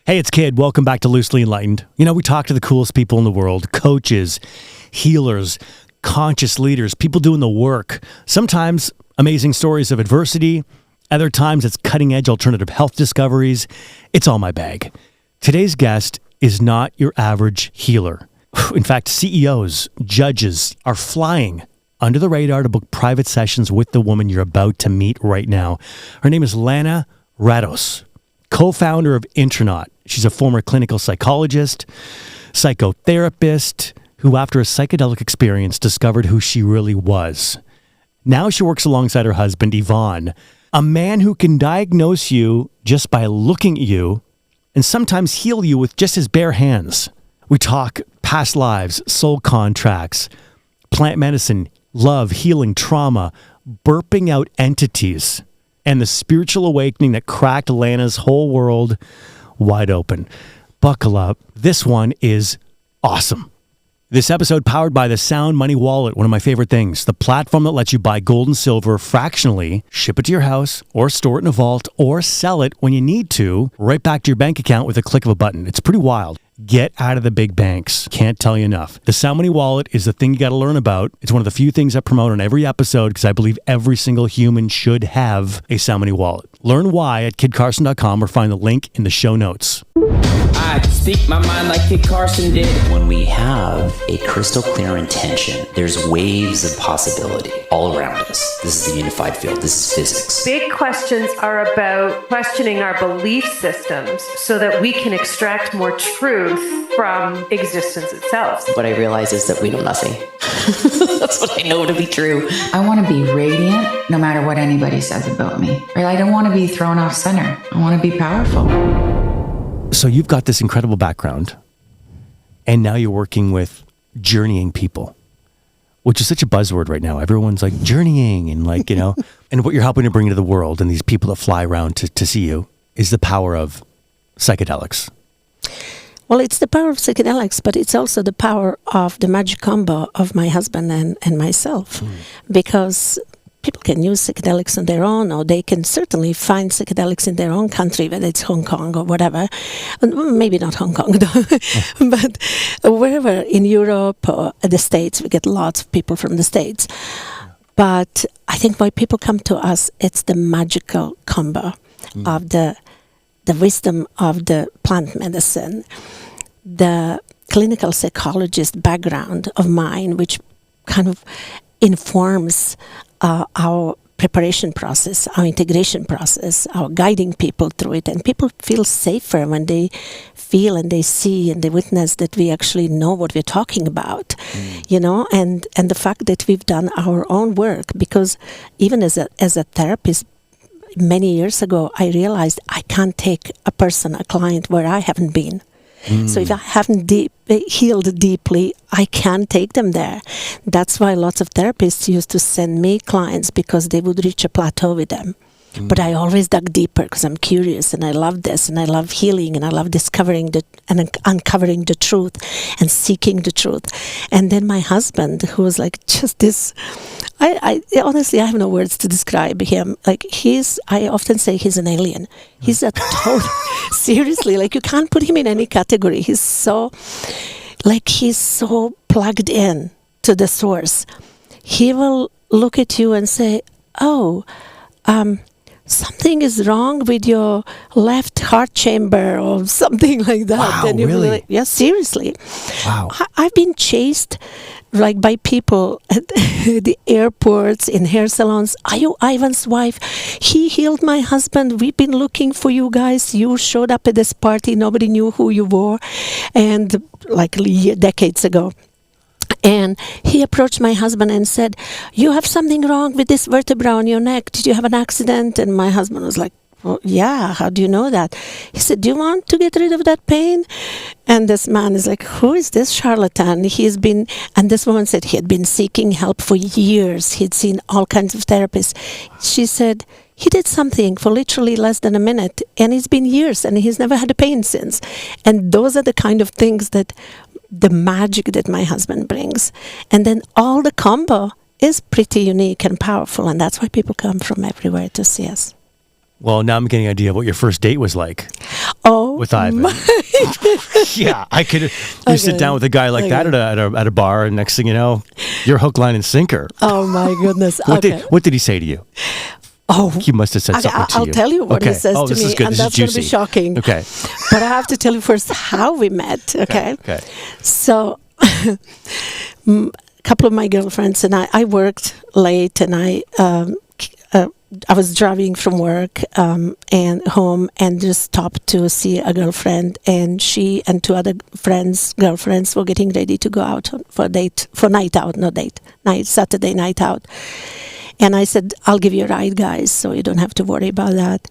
Hey, it's Kid. Welcome back to Loosely Enlightened. You know, we talk to the coolest people in the world, coaches, healers, conscious leaders, people doing the work. Sometimes amazing stories of adversity. Other times it's cutting-edge alternative health discoveries. It's all my bag. Today's guest is not your average healer. In fact, CEOs, judges are flying under the radar to book private sessions with the woman you're about to meet right now. Her name is Lana Rados, co-founder of Intronaut. She's a former clinical psychologist, psychotherapist, who after a psychedelic experience discovered who she really was. Now she works alongside her husband, Ivan, a man who can diagnose you just by looking at you and sometimes heal you with just his bare hands. We talk past lives, soul contracts, plant medicine, love, healing, trauma, burping out entities, and the spiritual awakening that cracked Lana's whole world wide open. Buckle up. This one is awesome. This episode powered by the Sound Money Wallet, one of my favorite things, the platform that lets you buy gold and silver fractionally, ship it to your house, or store it in a vault, or sell it when you need to, right back to your bank account with a click of a button. It's pretty wild. Get out of the big banks. Can't tell you enough. The Sound Money Wallet is the thing you got to learn about. It's one of the few things I promote on every episode because I believe every single human should have a Sound Money Wallet. Learn why at kidcarson.com or find the link in the show notes. I speak my mind like Kid Carson did. When we have a crystal clear intention, there's waves of possibility all around us. This is the unified field. This is physics. Big questions are about questioning our belief systems so that we can extract more truth from existence itself. What I realize is that we know nothing. That's what I know to be true. I want to be radiant no matter what anybody says about me. Right? I don't want to be thrown off center. I want to be powerful. So you've got this incredible background, and now you're working with journeying people, which is such a buzzword right now. Everyone's like journeying and like, you know, and what you're helping to bring to the world and these people that fly around to see you is the power of psychedelics. Well, it's the power of psychedelics, but it's also the power of the magic combo of my husband and myself, because people can use psychedelics on their own, or they can certainly find psychedelics in their own country, whether it's Hong Kong or whatever. Maybe not Hong Kong, though, but wherever in Europe or the States, we get lots of people from the States. But I think why people come to us, it's the magical combo of the wisdom of the plant medicine, the clinical psychologist background of mine, which kind of informs our preparation process, our integration process, our guiding people through it. And people feel safer when they feel and they see and they witness that we actually know what we're talking about, you know, and the fact that we've done our own work. Because even as a therapist, many years ago, I realized I can't take a client where I haven't been. So if I haven't healed deeply, I can't take them there. That's why lots of therapists used to send me clients, because they would reach a plateau with them. But I always dug deeper because I'm curious and I love this and I love healing and I love discovering and uncovering the truth and seeking the truth. And then my husband, who was like just this, I honestly, I have no words to describe him. Like I often say he's an alien. He's a total, seriously, like you can't put him in any category. He's so plugged in to the source. He will look at you and say, something is wrong with your left heart chamber or something like that. Wow, and really? Like, yeah, seriously. Wow. I've been chased like by people at the airports, in hair salons. Are you Ivan's wife? He healed my husband. We've been looking for you guys. You showed up at this party. Nobody knew who you were. And like decades ago. And he approached my husband and said, you have something wrong with this vertebra on your neck. Did you have an accident? And my husband was like, well, yeah, how do you know that? He said, do you want to get rid of that pain? And this man is like, who is this charlatan? And this woman said he had been seeking help for years. He'd seen all kinds of therapists. She said, he did something for literally less than a minute, and it's been years, and he's never had a pain since. And those are the kind of things that the magic that my husband brings. And then all the combo is pretty unique and powerful, and that's why people come from everywhere to see us. Well, now I'm getting an idea of what your first date was like. Oh, with Ivan. Yeah, I could. You sit down with a guy like that at a bar, and next thing you know, you're hook, line, and sinker. Oh my goodness. What did he say to you? Oh, he must have said something to you. I'll tell you what he says to this me, is good. and This is that's going to be juicy. shocking. Okay. But I have to tell you first how we met. Okay. So, a couple of my girlfriends and I worked late, and I was driving from work and home, and just stopped to see a girlfriend, and she and two other girlfriends were getting ready to go out for Saturday night out. And I said, I'll give you a ride, guys, so you don't have to worry about that.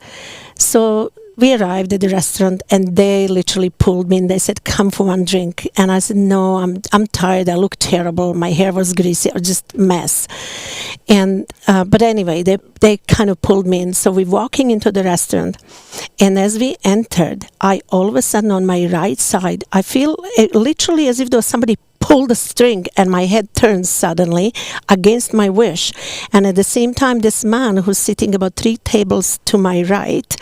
So we arrived at the restaurant, and they literally pulled me, and they said, come for one drink. And I said, no, I'm tired. I look terrible. My hair was greasy. It was just a mess. And but anyway, they kind of pulled me in. So we're walking into the restaurant, and as we entered, I all of a sudden on my right side, I feel literally as if there was somebody pulled the string, and my head turns suddenly against my wish. And at the same time, this man who's sitting about 3 tables to my right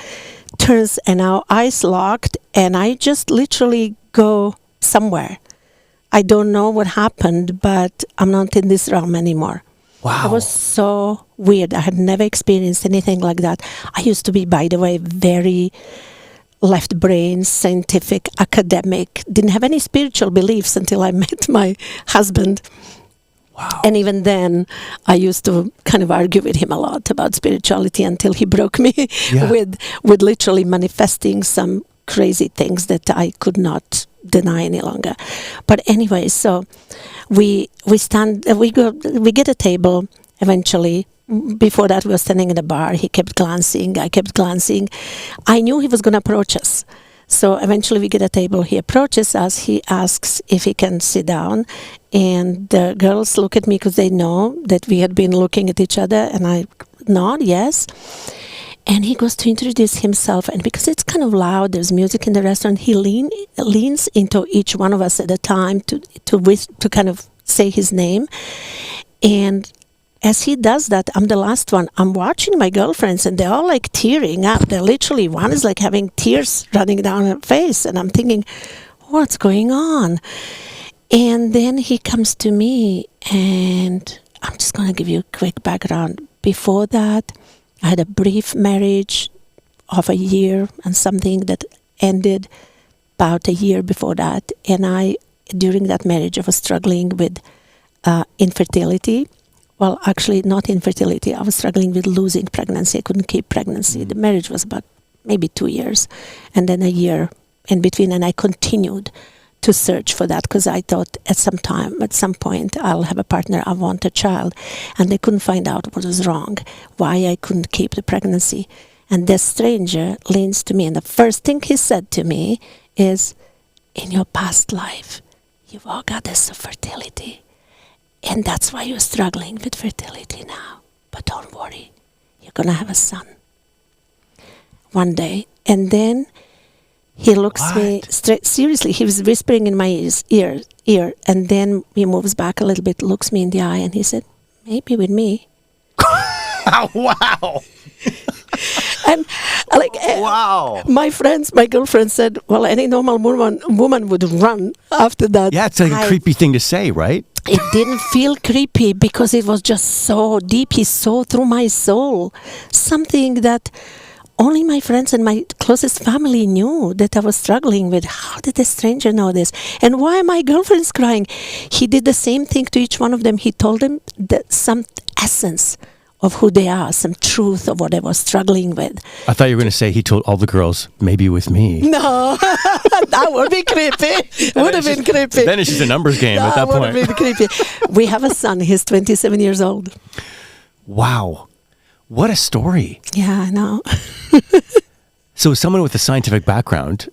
turns, and our eyes locked, and I just literally go somewhere. I don't know what happened, but I'm not in this realm anymore. Wow. It was so weird. I had never experienced anything like that. I used to be, by the way, very left brain, scientific, academic, didn't have any spiritual beliefs until I met my husband. Wow. And even then, I used to kind of argue with him a lot about spirituality until he broke me with literally manifesting some crazy things that I could not deny any longer. But anyway, so we get a table eventually. Before that, we were standing in the bar. He kept glancing. I kept glancing. I knew he was going to approach us. So eventually we get a table. He approaches us. He asks if he can sit down. And the girls look at me because they know that we had been looking at each other. And I nod, yes. And he goes to introduce himself. And because it's kind of loud, there's music in the restaurant, he leans into each one of us at a time to kind of say his name. And as he does that, I'm the last one. I'm watching my girlfriends, and they're all like tearing up. They're literally, one is like having tears running down her face. And I'm thinking, what's going on? And then he comes to me, and I'm just going to give you a quick background. Before that, I had a brief marriage of a year and something that ended about a year before that. And during that marriage, I was struggling with infertility. Well, actually, not infertility. I was struggling with losing pregnancy. I couldn't keep pregnancy. The marriage was about maybe 2 years, and then a year in between. And I continued to search for that because I thought at some point, I'll have a partner. I want a child. And they couldn't find out what was wrong, why I couldn't keep the pregnancy. And this stranger leans to me, and the first thing he said to me is, in your past life, you've all got this fertility. And that's why you're struggling with fertility now. But don't worry, you're going to have a son one day. And then he looks me straight, seriously, he was whispering in my ear. And then he moves back a little bit, looks me in the eye, and he said, maybe with me. Wow. And my girlfriend said, well, any normal woman would run after that. Yeah, it's like a creepy thing to say, right? It didn't feel creepy because it was just so deep. He saw through my soul something that only my friends and my closest family knew that I was struggling with. How did the stranger know this? And why are my girlfriends crying? He did the same thing to each one of them. He told them that some essence of who they are, some truth of what I was struggling with. I thought you were going to say he told all the girls, maybe with me. No, that would be creepy. Would have been creepy. Then it's just a numbers game at that point. That would have been creepy. We have a son. He's 27 years old. Wow. What a story. Yeah, I know. So someone with a scientific background,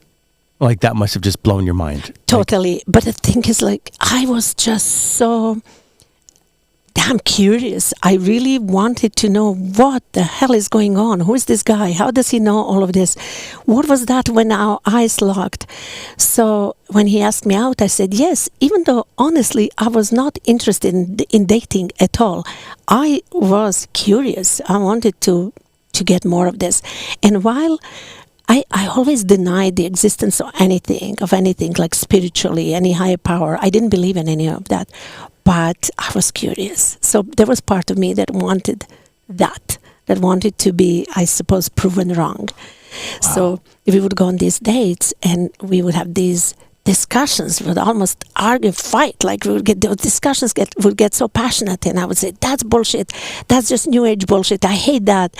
like that must have just blown your mind. Totally. But the thing is, like, I was just so damn curious. I really wanted to know what the hell is going on. Who is this guy? How does he know all of this? What was that when our eyes locked? So when he asked me out, I said yes, even though honestly I was not interested in dating at all. I was curious. I wanted to get more of this. And while I always denied the existence of anything like spiritually, any higher power. I didn't believe in any of that, but I was curious. So there was part of me that wanted that wanted to be, I suppose, proven wrong. Wow. So we would go on these dates and we would have these discussions. We would almost argue, fight. Like we would get those discussions would get so passionate, and I would say, "That's bullshit. That's just New Age bullshit. I hate that."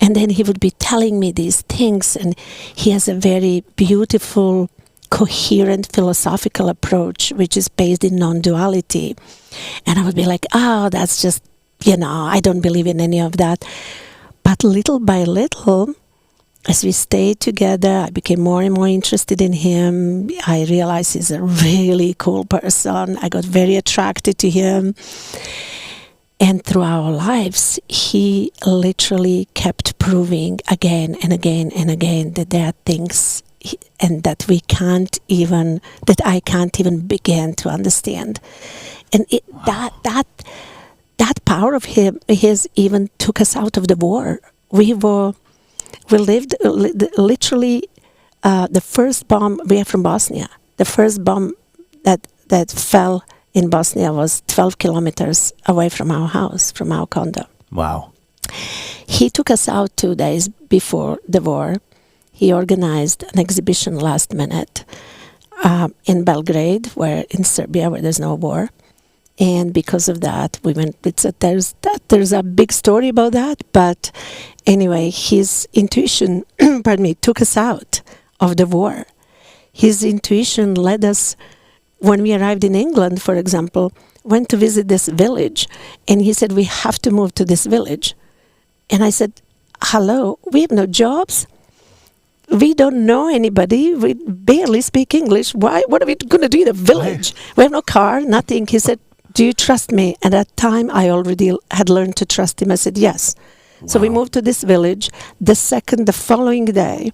And then he would be telling me these things, and he has a very beautiful, coherent philosophical approach, which is based in non-duality. And I would be like, "Oh, that's just, I don't believe in any of that." But little by little, as we stayed together, I became more and more interested in him. I realized he's a really cool person. I got very attracted to him. And through our lives, he literally kept proving again and again and again that there are things and that I can't even begin to understand. And that power of his even took us out of the war. We lived literally the first bomb. We are from Bosnia. The first bomb that fell in Bosnia was 12 kilometers away from our house, from our condo. Wow. He took us out 2 days before the war. He organized an exhibition last minute in Belgrade, in Serbia, where there's no war. And because of that, we went. There's a big story about that. But anyway, his intuition, took us out of the war. His intuition led us. When we arrived in England, for example, went to visit this village, and he said, "We have to move to this village." And I said, "Hello, we have no jobs. We don't know anybody. We barely speak English. Why? What are we going to do in a village? We have no car, nothing." He said, "Do you trust me?" And at that time, I already had learned to trust him. I said, "Yes." Wow. So we moved to this village. The following day,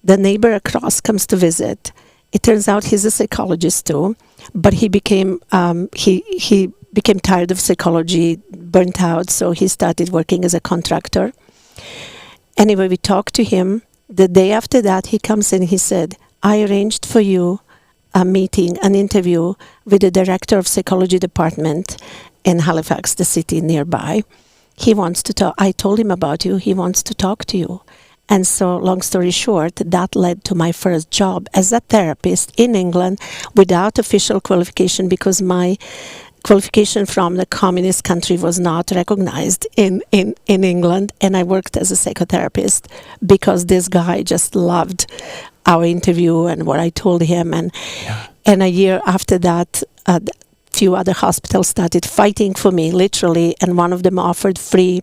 the neighbor across comes to visit. It turns out he's a psychologist too, but he became tired of psychology, burnt out, so he started working as a contractor. Anyway, we talked to him. The day after that, he comes in, he said, "I arranged for you a meeting, an interview with the director of psychology department in Halifax, the city nearby. He wants to talk. I told him about you. He wants to talk to you." And so, long story short, that led to my first job as a therapist in England without official qualification, because my qualification from the communist country was not recognized in England. And I worked as a psychotherapist because this guy just loved our interview and what I told him. And a year after that, a few other hospitals started fighting for me, literally, and one of them offered free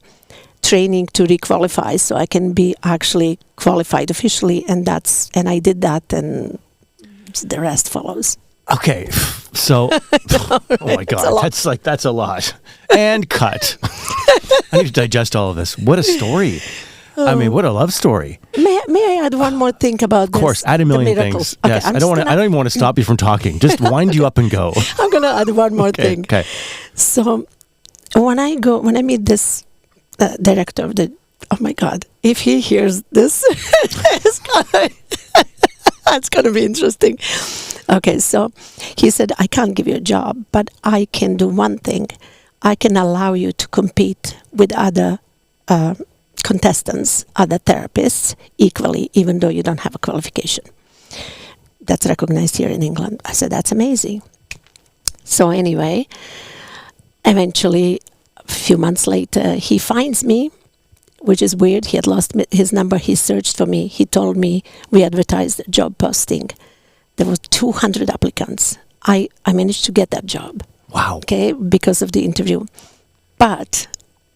training to requalify, so I can be actually qualified officially, and I did that, and the rest follows. Okay, so oh my God, that's a lot. And cut. I need to digest all of this. What a story! I mean, what a love story. May I add one more thing about this? Of course, add a million things. Okay, yes, I don't even want to stop you from talking. Just wind you up and go. I'm going to add one more thing. Okay. So when I meet this director of the, oh my God, if he hears this, it's going to be interesting. Okay, so he said, "I can't give you a job, but I can do one thing. I can allow you to compete with other contestants, other therapists, equally, even though you don't have a qualification. That's recognized here in England." I said, "That's amazing." So anyway, eventually, a few months later, he finds me, which is weird. He had lost his number. He searched for me. He told me we advertised a job posting. There were 200 applicants. I managed to get that job. Wow. Okay, because of the interview. But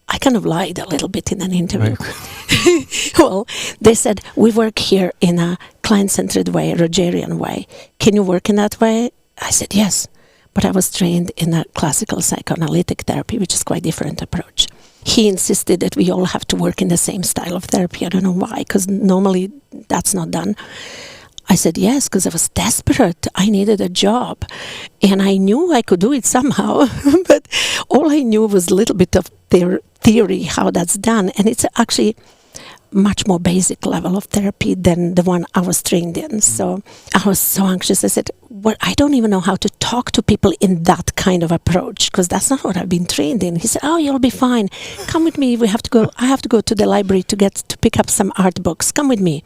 I kind of lied a little bit in an interview. Right. Well, they said, "We work here in a client-centered way, a Rogerian way. Can you work in that way?" I said, "Yes." But I was trained in a classical psychoanalytic therapy, which is quite a different approach. He insisted that we all have to work in the same style of therapy. I don't know why, because normally that's not done. I said yes, because I was desperate. I needed a job. And I knew I could do it somehow. But all I knew was a little bit of their theory, how that's done. And it's actually much more basic level of therapy than the one I was trained in. So I was so anxious. I said, well, I don't even know how to talk to people in that kind of approach, because that's not what I've been trained in. He said, oh, you'll be fine. Come with me. I have to go to the library to pick up some art books. Come with me.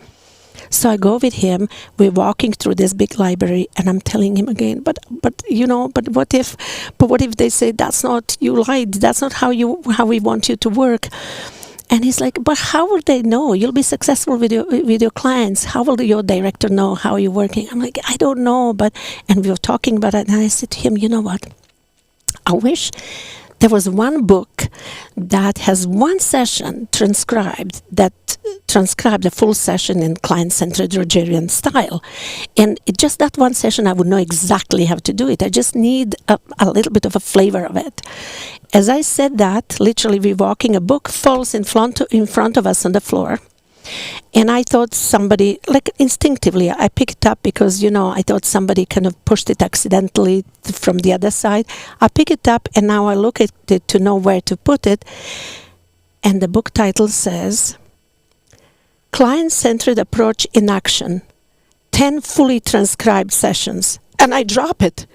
So I go with him. We're walking through this big library, and I'm telling him again, but what if they say that's not, you lied, that's not how we want you to work. And he's like, but how will they know? You'll be successful with your clients. How will your director know how you're working? I'm like, I don't know, and we were talking about it, and I said to him, you know what? I wish there was one book that has one session transcribed a full session in client-centered Rogerian style. And just that one session, I would know exactly how to do it. I just need a little bit of a flavor of it. As I said that, literally we're walking, a book falls in front of us on the floor. And I thought somebody, like instinctively, I picked it up because, I thought somebody kind of pushed it accidentally from the other side. I pick it up, and now I look at it to know where to put it. And the book title says, Client-Centered Approach in Action, 10 fully transcribed sessions. And I drop it.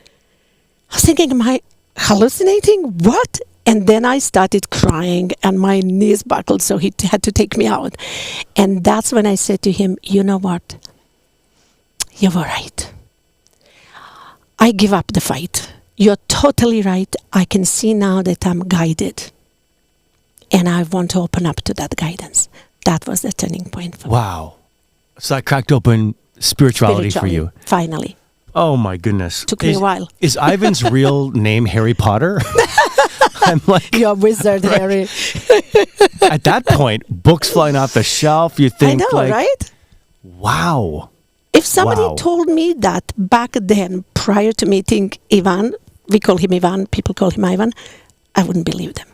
I was thinking, am I hallucinating? What? And then I started crying, and my knees buckled, so he had to take me out. And that's when I said to him, you know what? You were right. I give up the fight. You're totally right. I can see now that I'm guided. And I want to open up to that guidance. That was the turning point for me. Wow. So that cracked open spirituality for you. Finally. Oh my goodness. Took me a while. Is Ivan's real name Harry Potter? I'm like, you're a wizard, Harry. At that point, books flying off the shelf, you think, I know, right? Wow. If somebody told me that back then, prior to meeting Ivan, we call him Ivan, people call him Ivan, I wouldn't believe them.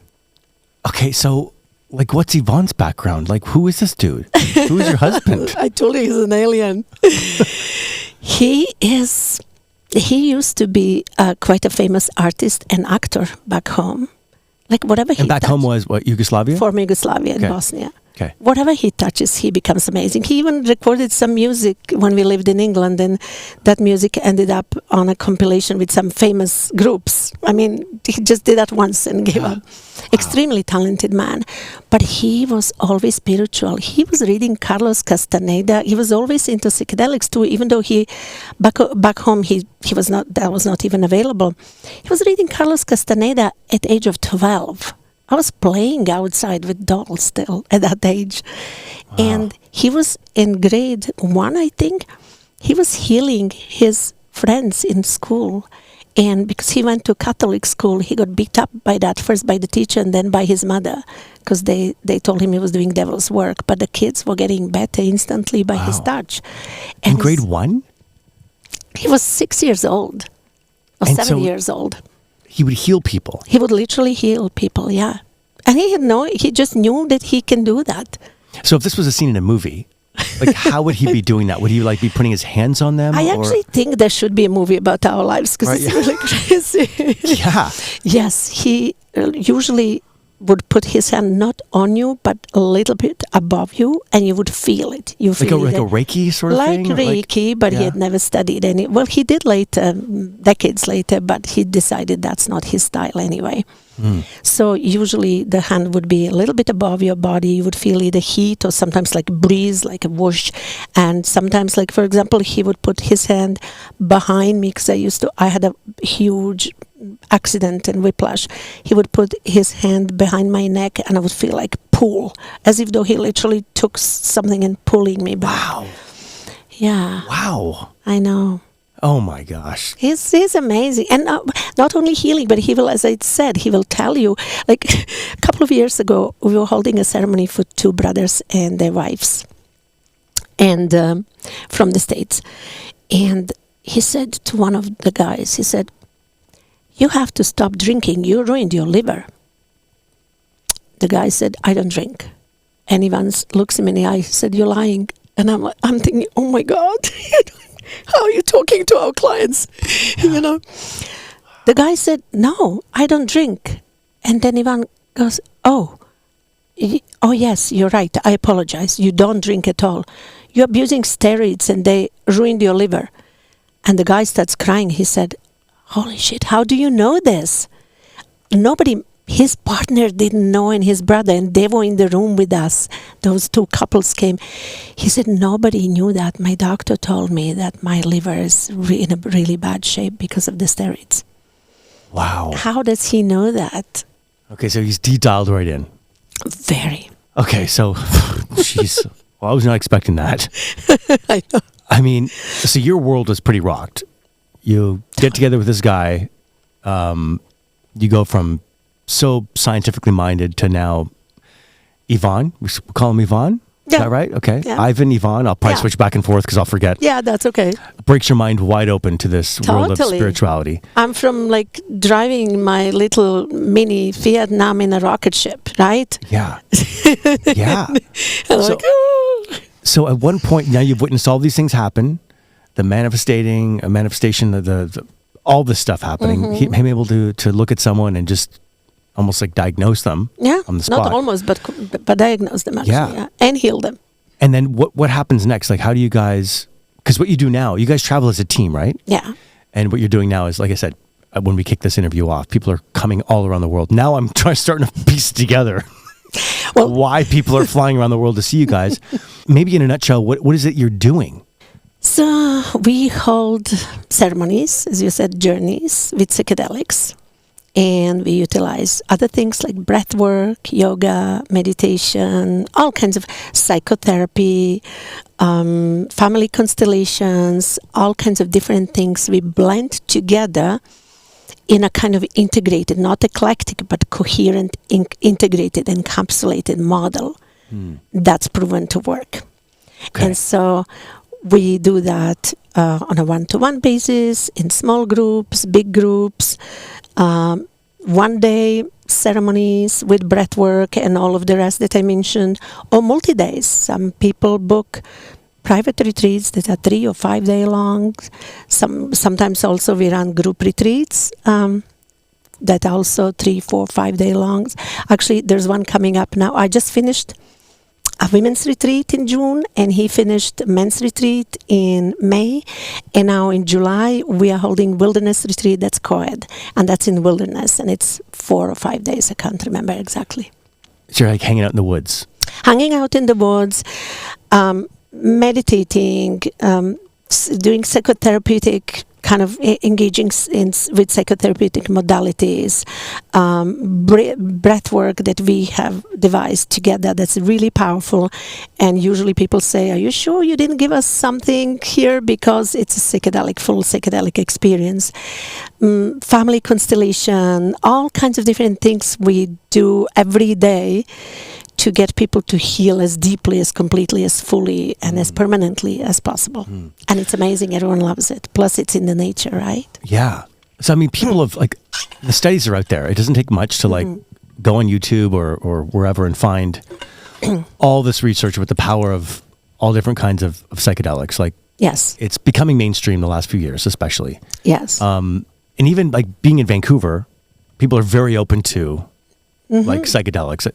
Okay, so, what's Ivan's background? Who is this dude? Who is your husband? I told you he's an alien. He used to be quite a famous artist and actor back home. Whatever he And back home was what, Yugoslavia? Former Yugoslavia in Bosnia. Okay. Whatever he touches, he becomes amazing. He even recorded some music when we lived in England, and that music ended up on a compilation with some famous groups. I mean, he just did that once and gave up. Extremely talented man. But he was always spiritual. He was reading Carlos Castaneda. He was always into psychedelics too, even though back home he was not, that was not even available. He was reading Carlos Castaneda at the age of 12. I was playing outside with dolls still at that age. Wow. And he was in grade 1, I think. He was healing his friends in school. And because he went to Catholic school, he got beat up by that, first by the teacher and then by his mother, because they told him he was doing devil's work. But the kids were getting better instantly by his touch. And in grade 1? He was 6 years old, or 7 years old. He would heal people. He would literally heal people, yeah. And he just knew that he can do that. So if this was a scene in a movie, how would he be doing that? Would he be putting his hands on them? I actually think there should be a movie about our lives, because it's really crazy. Yeah. Yes, he usually would put his hand not on you, but a little bit above you, and you would feel it. You feel like a Reiki sort of thing? Like Reiki, but he had never studied any. Well, he did later, decades later, but he decided that's not his style anyway. So usually the hand would be a little bit above your body. You would feel either heat or sometimes like breeze, like a whoosh. And sometimes, for example, he would put his hand behind me, because I had a huge accident and whiplash. He would put his hand behind my neck, and I would feel like pull, as if though he literally took something and pulling me back. Wow. Yeah. Wow. I know. Oh my gosh. He's amazing. And not only healing, but he will, as I said, he will tell you. A couple of years ago, we were holding a ceremony for 2 brothers and their wives, and from the States. And he said to one of the guys, he said, "You have to stop drinking. You ruined your liver." The guy said, "I don't drink." And Ivan looks him in the eye, he said, "You're lying." And I'm thinking, oh my God, how are you talking to our clients? Yeah. The guy said, "No, I don't drink." And then Ivan goes, "Oh, Oh, yes, you're right. I apologize. You don't drink at all. You're abusing steroids and they ruined your liver. And the guy starts crying. He said, holy shit, how do you know this? Nobody, his partner didn't know, and his brother, and they were in the room with us. Those two couples came. He said, nobody knew that. My doctor told me that my liver is in a really bad shape because of the steroids. Wow. How does he know that? Okay, so he's dialed right in. Very. Okay, so, jeez. Well, I was not expecting that. I know. I mean, so your world was pretty rocked. You get together with this guy. You go from so scientifically minded to now Ivan. We call him Ivan? Is that right? Okay. Yeah. Ivan, Ivan. I'll probably switch back and forth because I'll forget. Yeah, that's okay. Breaks your mind wide open to this world of spirituality. I'm from like driving my little mini Fiat Nam in a rocket ship, right? Yeah. Yeah. And So at one point, now you've witnessed all these things happen, the manifestation, the all this stuff happening. Him able to look at someone and just almost like diagnose them on the spot. Not almost, but diagnose them actually, and heal them. And then what happens next? Like, how do you guys, because what you do now, you guys travel as a team, right? Yeah. And what you're doing now is, like I said, when we kick this interview off, people are coming all around the world. Now I'm starting to piece together why people are flying around the world to see you guys. Maybe in a nutshell, what is it you're doing? So we hold ceremonies, as you said, journeys with psychedelics. And we utilize other things like breath work, yoga, meditation, all kinds of psychotherapy, family constellations, all kinds of different things we blend together in a kind of integrated, not eclectic, but coherent, integrated, encapsulated model that's proven to work. Okay. And so we do that on a one-to-one basis, in small groups, big groups, one-day ceremonies with breath work and all of the rest that I mentioned, or multi-days. Some people book private retreats that are 3 or 5 day long. Sometimes also we run group retreats that are also 3, 4, 5 day long. Actually, there's one coming up now. I just finished a women's retreat in June, and he finished men's retreat in May. And now in July, we are holding wilderness retreat that's co-ed, and that's in wilderness, and it's 4 or 5 days. I can't remember exactly. So you're like hanging out in the woods. Hanging out in the woods, meditating, doing psychotherapeutic kind of engaging with psychotherapeutic modalities, breath work that we have devised together that's really powerful. And usually people say, are you sure you didn't give us something here? Because it's a full psychedelic experience. Family constellation, all kinds of different things we do every day to get people to heal as deeply, as completely, as fully, and as permanently as possible. And it's amazing. Everyone loves it. Plus, it's in the nature, right? Yeah. So, I mean, people have, like, the studies are out there. It doesn't take much to, like, go on YouTube or wherever and find all this research with the power of all different kinds of psychedelics. Like, yes, it's becoming mainstream the last few years, especially. Yes. And even, like, being in Vancouver, people are very open to like psychedelics.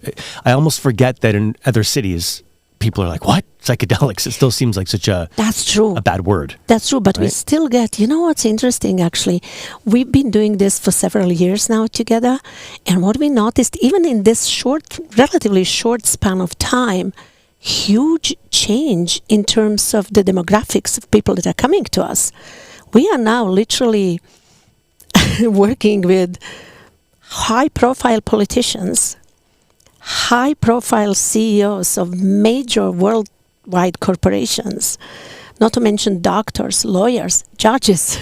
I almost forget that in other cities, people are like, what? Psychedelics? It still seems like such a... That's true. A bad word. That's true, but right? we still get... You know what's interesting, actually? We've been doing this for several years now together, and what we noticed, even in this relatively short span of time, huge change in terms of the demographics of people that are coming to us. We are now literally working with high-profile politicians, high-profile CEOs of major worldwide corporations, not to mention doctors, lawyers, judges,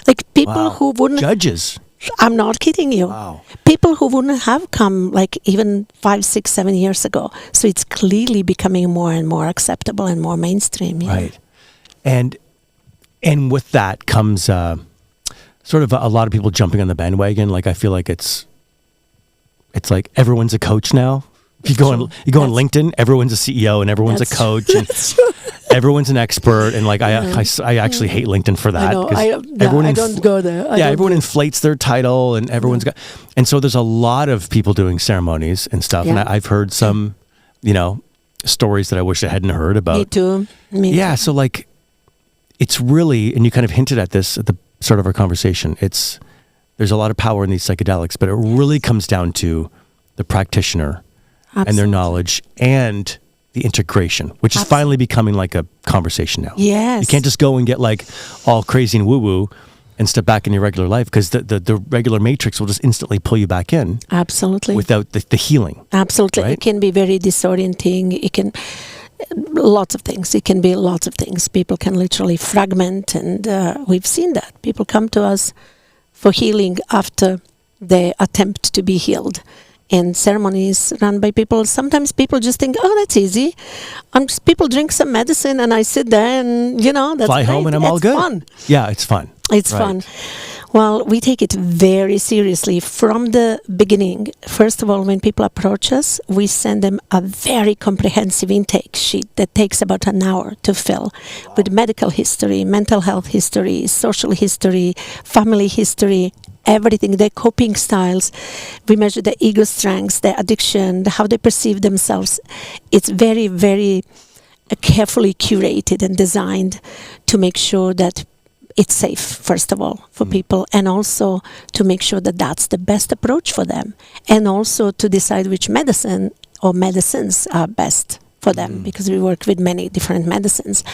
like people who wouldn't... Judges? I'm not kidding you. Wow. People who wouldn't have come like even 5, 6, 7 years ago. So it's clearly becoming more and more acceptable and more mainstream. Yeah. Right. And with that comes... sort of a lot of people jumping on the bandwagon. Like, I feel like it's like everyone's a coach now. If you go on LinkedIn, everyone's a CEO and everyone's a coach. And everyone's an expert, and like I actually hate LinkedIn for that. I know. 'cause I don't go there. Everyone inflates their title, and everyone's got, and so there's a lot of people doing ceremonies and stuff. Yeah. And I've heard some, stories that I wish I hadn't heard about. Me too. Yeah. So like, it's really, and you kind of hinted at this at the start of our conversation. There's a lot of power in these psychedelics, but it really comes down to the practitioner and their knowledge and the integration, which is finally becoming like a conversation now. Yes. You can't just go and get like all crazy and woo-woo and step back in your regular life, because the regular matrix will just instantly pull you back in. Absolutely. Without the healing. Absolutely. Right? It can be very disorienting. It can, lots of things. It can be lots of things. People can literally fragment, and we've seen that. People come to us for healing after they attempt to be healed. And ceremonies run by people. Sometimes people just think, "Oh, that's easy. People drink some medicine, and I sit there, and that's fly great. home, and I'm all good." Fun. Yeah, it's fun. It's fun. Well, we take it very seriously from the beginning. First of all, when people approach us, we send them a very comprehensive intake sheet that takes about an hour to fill, with medical history, mental health history, social history, family history, everything, their coping styles. We measure their ego strengths, their addiction, how they perceive themselves. It's very, very carefully curated and designed to make sure that it's safe, first of all, for people, and also to make sure that that's the best approach for them, and also to decide which medicine or medicines are best for them, because we work with many different medicines.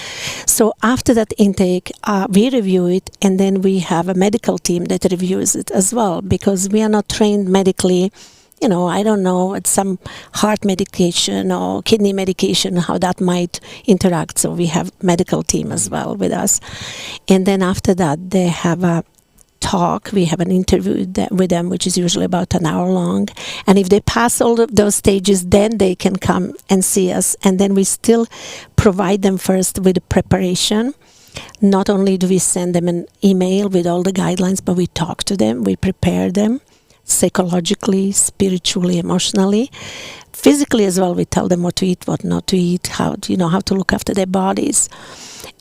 So after that intake, we review it, and then we have a medical team that reviews it as well, because we are not trained medically. I don't know, it's some heart medication or kidney medication, how that might interact. So we have medical team as well with us. And then after that, they have a talk. We have an interview with them, which is usually about an hour long. And if they pass all of those stages, then they can come and see us. And then we still provide them first with preparation. Not only do we send them an email with all the guidelines, but we talk to them, we prepare them. Psychologically, spiritually, emotionally, physically as well. We tell them what to eat, what not to eat, how to look after their bodies,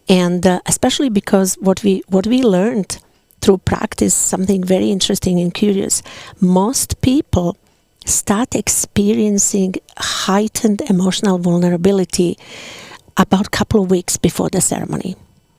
and especially because what we learned through practice, something very interesting and curious. Most people start experiencing heightened emotional vulnerability about a couple of weeks before the ceremony.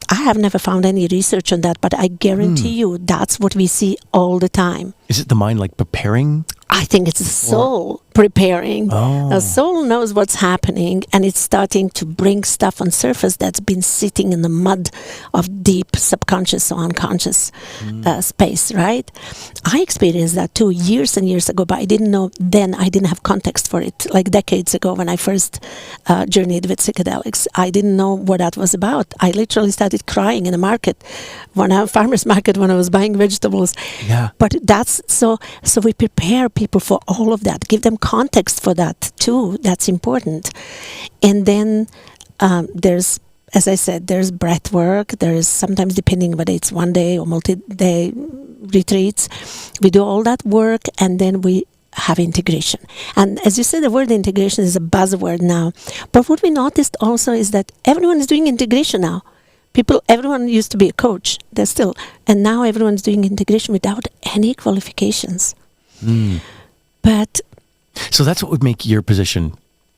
I have never found any research on that, but I guarantee you that's what we see all the time. Is it the mind like preparing? I think it's the soul preparing. The soul knows what's happening, and it's starting to bring stuff on surface that's been sitting in the mud of deep subconscious or unconscious space, right? I experienced that too years and years ago, but I didn't know then. I didn't have context for it. Like decades ago when I first journeyed with psychedelics, I didn't know what that was about. I literally started crying in a market, farmer's market, when I was buying vegetables. Yeah. But that's so we prepare people for all of that, give them context for that too. That's important. And then there's, as I said, there's breath work. There's sometimes, depending whether it's one day or multi-day retreats, we do all that work, and then we have integration. And as you said, the word integration is a buzzword now. But what we noticed also is that everyone is doing integration now. Everyone used to be a coach, they're still, and now everyone's doing integration without any qualifications. But so that's what would make your position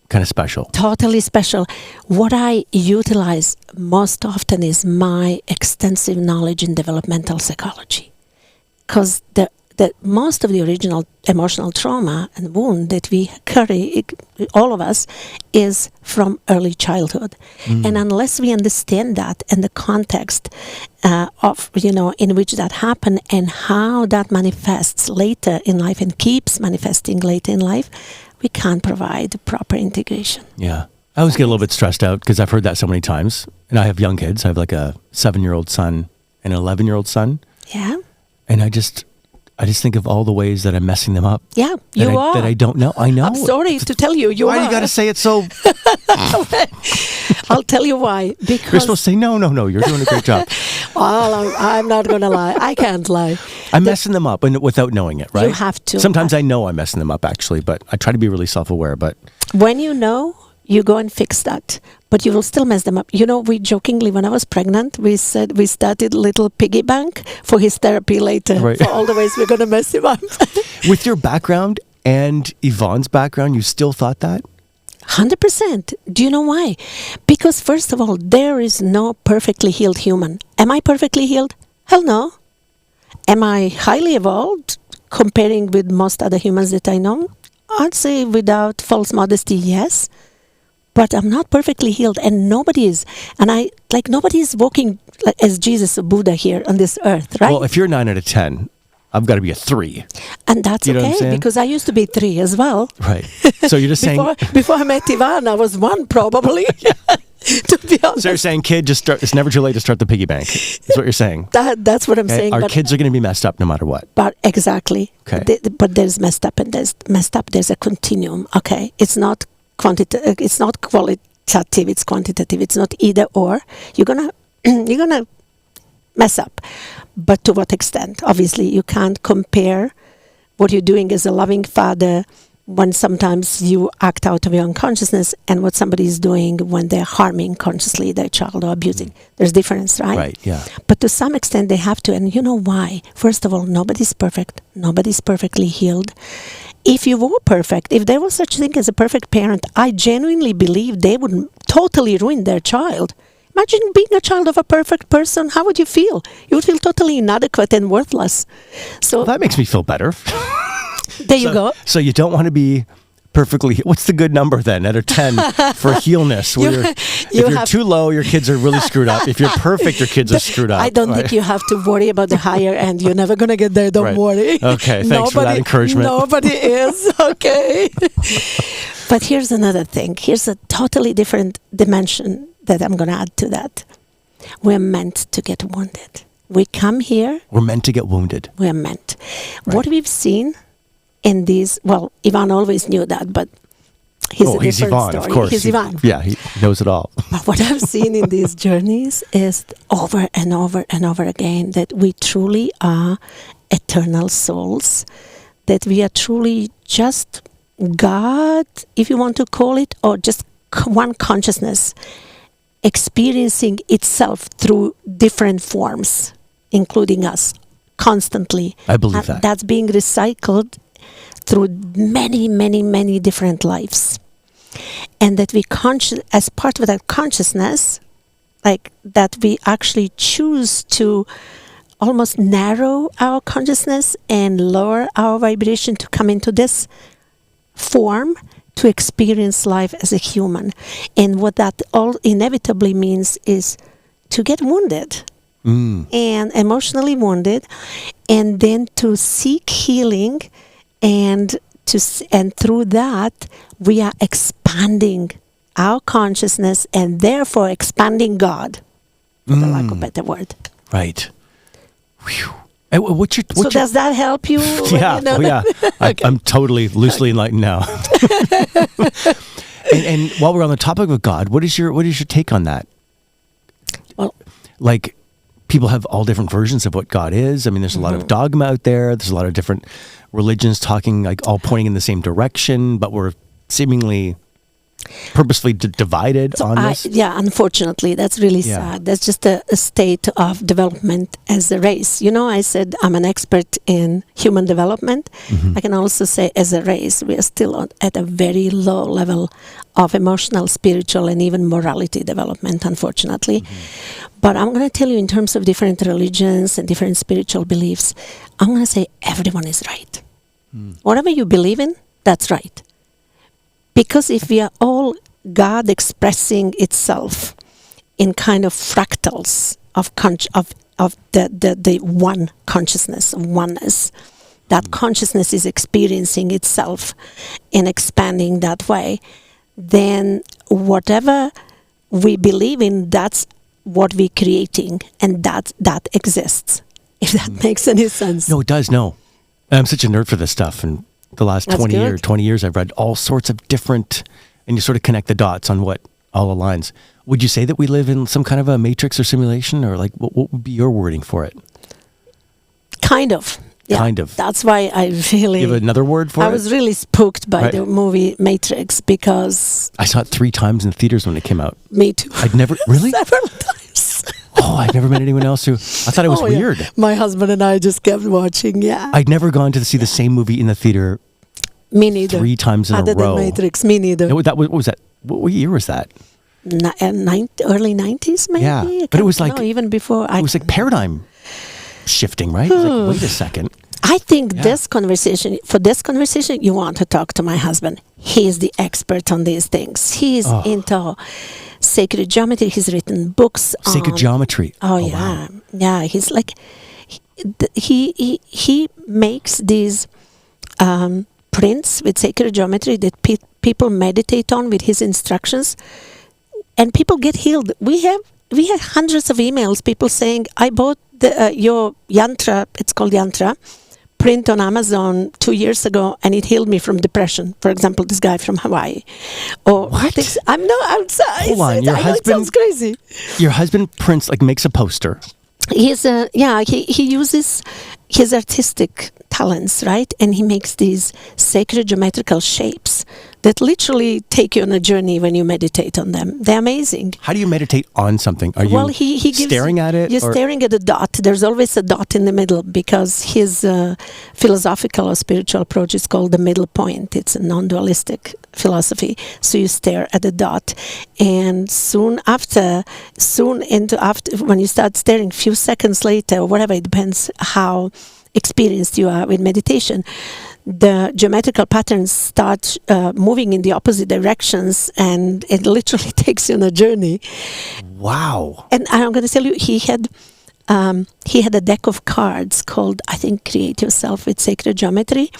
kind of special. Totally special. What I utilize most often is my extensive knowledge in developmental psychology, because the most of the original emotional trauma and wound that we carry, all of us, is from early childhood. And unless we understand that and the context of, in which that happened and how that manifests later in life and keeps manifesting later in life, we can't provide proper integration. Yeah. I always get a little bit stressed out because I've heard that so many times. And I have young kids. I have like a 7-year-old son and an 11-year-old son. Yeah. And I just think of all the ways that I'm messing them up. Yeah, you are. That I don't know. I know. I'm sorry to tell you, you are. Why you got to say it so? I'll tell you why. Because you're supposed to say, no, you're doing a great job. Well, I'm not going to lie. I can't lie. I'm messing them up and without knowing it, right? You have to. Sometimes I know I'm messing them up, actually, but I try to be really self-aware. But when you know, you go and fix that, but you will still mess them up. You know, we jokingly, when I was pregnant, we said we started a little piggy bank for his therapy later, Right. for all the ways we're going to mess him up. With your background and Yvonne's background, you still thought that? 100%. Do you know why? Because first of all, there is no perfectly healed human. Am I perfectly healed? Hell no. Am I highly evolved comparing with most other humans that I know? I'd say without false modesty, yes. But I'm not perfectly healed, and nobody is. And nobody is walking like, as Jesus or Buddha here on this earth, right? Well, if you're 9 out of 10, I've got to be a 3. And that's You know what I'm okay, saying? because I used to be 3 as well. Right. So you're just saying... Before I met Ivan, I was 1 probably. To be honest. So you're saying, kid, just start. It's never too late to start the piggy bank. Is what you're saying. That's what I'm saying. Our but, kids are going to be messed up no matter what. But exactly. Okay. But there's messed up and there's messed up. There's a continuum. Okay. It's not It's not qualitative. It's quantitative. It's not either or. You're gonna mess up. But to what extent? Obviously, you can't compare what you're doing as a loving father when sometimes you act out of your unconsciousness and what somebody is doing when they're harming consciously their child or abusing. There's difference, right? Right, yeah. But to some extent they have to, and you know why? First of all, nobody's perfect. Nobody's perfectly healed. If you were perfect, if there was such thing as a perfect parent, I genuinely believe they would totally ruin their child. Imagine being a child of a perfect person. How would you feel? You would feel totally inadequate and worthless. So Well, that makes me feel better. there you go. So you don't want to be perfectly... What's the good number then out of 10 for healness? Where if you're too low, your kids are really screwed up. If you're perfect, your kids are screwed up. I don't think you have to worry about the higher end. You're never going to get there. Don't Right. worry. Okay, thanks for that encouragement. Nobody is. Okay. But here's another thing. Here's a totally different dimension that I'm going to add to that. We're meant to get wounded. We come here. We're meant to get wounded. We're meant. Right. What we've seen in these, well, Ivan always knew that, but he's a different Ivan, story. of course. He's Ivan. Yeah, he knows it all. But what I've seen in these journeys is over and over and over again that we truly are eternal souls, that we are truly just God, if you want to call it, or just one consciousness experiencing itself through different forms, including us, constantly. I believe And that. that's being recycled through many, many, many different lives. And that we as part of that consciousness, like that we actually choose to almost narrow our consciousness and lower our vibration to come into this form to experience life as a human. And what that all inevitably means is to get wounded and emotionally wounded, and then to seek healing, and through that we are expanding our consciousness and therefore expanding God, for the lack of a better word. Right. Whew. And So does that help you? Yeah, You know well, yeah. Okay. I'm totally loosely enlightened now. and while we're on the topic of God, what is your take on that? Well, Like, people have all different versions of what God is. I mean, there's a lot of dogma out there. There's a lot of different religions talking, like, all pointing in the same direction, but we're seemingly purposefully divided on this. Yeah, unfortunately, that's really Yeah. sad. That's just a state of development as a race. You know, I said I'm an expert in human development. I can also say as a race, we are still at a very low level of emotional, spiritual, and even morality development, unfortunately. But I'm going to tell you, in terms of different religions and different spiritual beliefs, I'm going to say everyone is right. Whatever you believe in, that's right. Because if we are all God expressing itself in kind of fractals of the one consciousness, oneness, that consciousness is experiencing itself and expanding that way, then whatever we believe in, that's what we're creating, and that exists. If that makes any sense. No, it does. No. I'm such a nerd for this stuff. And the last That's 20 years, I've read all sorts of different, and you sort of connect the dots on what all aligns. Would you say that we live in some kind of a matrix or simulation, or like what would be your wording for it? Kind of. kind of. That's why I really... You have another word for it? I was really spooked by Right. the movie Matrix because... I saw it 3 times in theaters when it came out. Me too. I'd never... Really? Several times. Oh, I'd never met anyone else who... I thought it was Oh, yeah. weird. My husband and I just kept watching, yeah. I'd never gone to see the same movie in the theater Me neither. 3 times in Other a row. than Matrix, me neither. No, what was that? What year was that? Early 90s, maybe? Yeah, I but it was can't like... know, even before... It was like paradigm shifting, right? It was like, wait a second. I think Yeah. for this conversation, you want to talk to my husband. He is the expert on these things. He is into sacred geometry. He's written books on... Sacred geometry. Oh, yeah. Wow. Yeah, he's like... He makes these prints with sacred geometry that people meditate on with his instructions, and people get healed. We have hundreds of emails, people saying, I bought your yantra, it's called yantra, print on Amazon 2 years ago, and it healed me from depression. For example, this guy from Hawaii. Or What? I'm sorry. Hold on, your I know it sounds crazy. Your husband prints, like, makes a poster. He's he uses his artistic talents, right? And he makes these sacred geometrical shapes that literally take you on a journey when you meditate on them. They're amazing. How do you meditate on something? Are you Well, he gives, staring at it? You're or- staring at a dot. There's always a dot in the middle because his philosophical or spiritual approach is called the middle point. It's a non-dualistic philosophy. So you stare at a dot, and soon after, when you start staring, few seconds later, or whatever, it depends how experienced you are with meditation, the geometrical patterns start moving in the opposite directions, and it literally takes you on a journey. Wow. And I'm going to tell you, he had a deck of cards called, I think, Create Yourself with Sacred Geometry,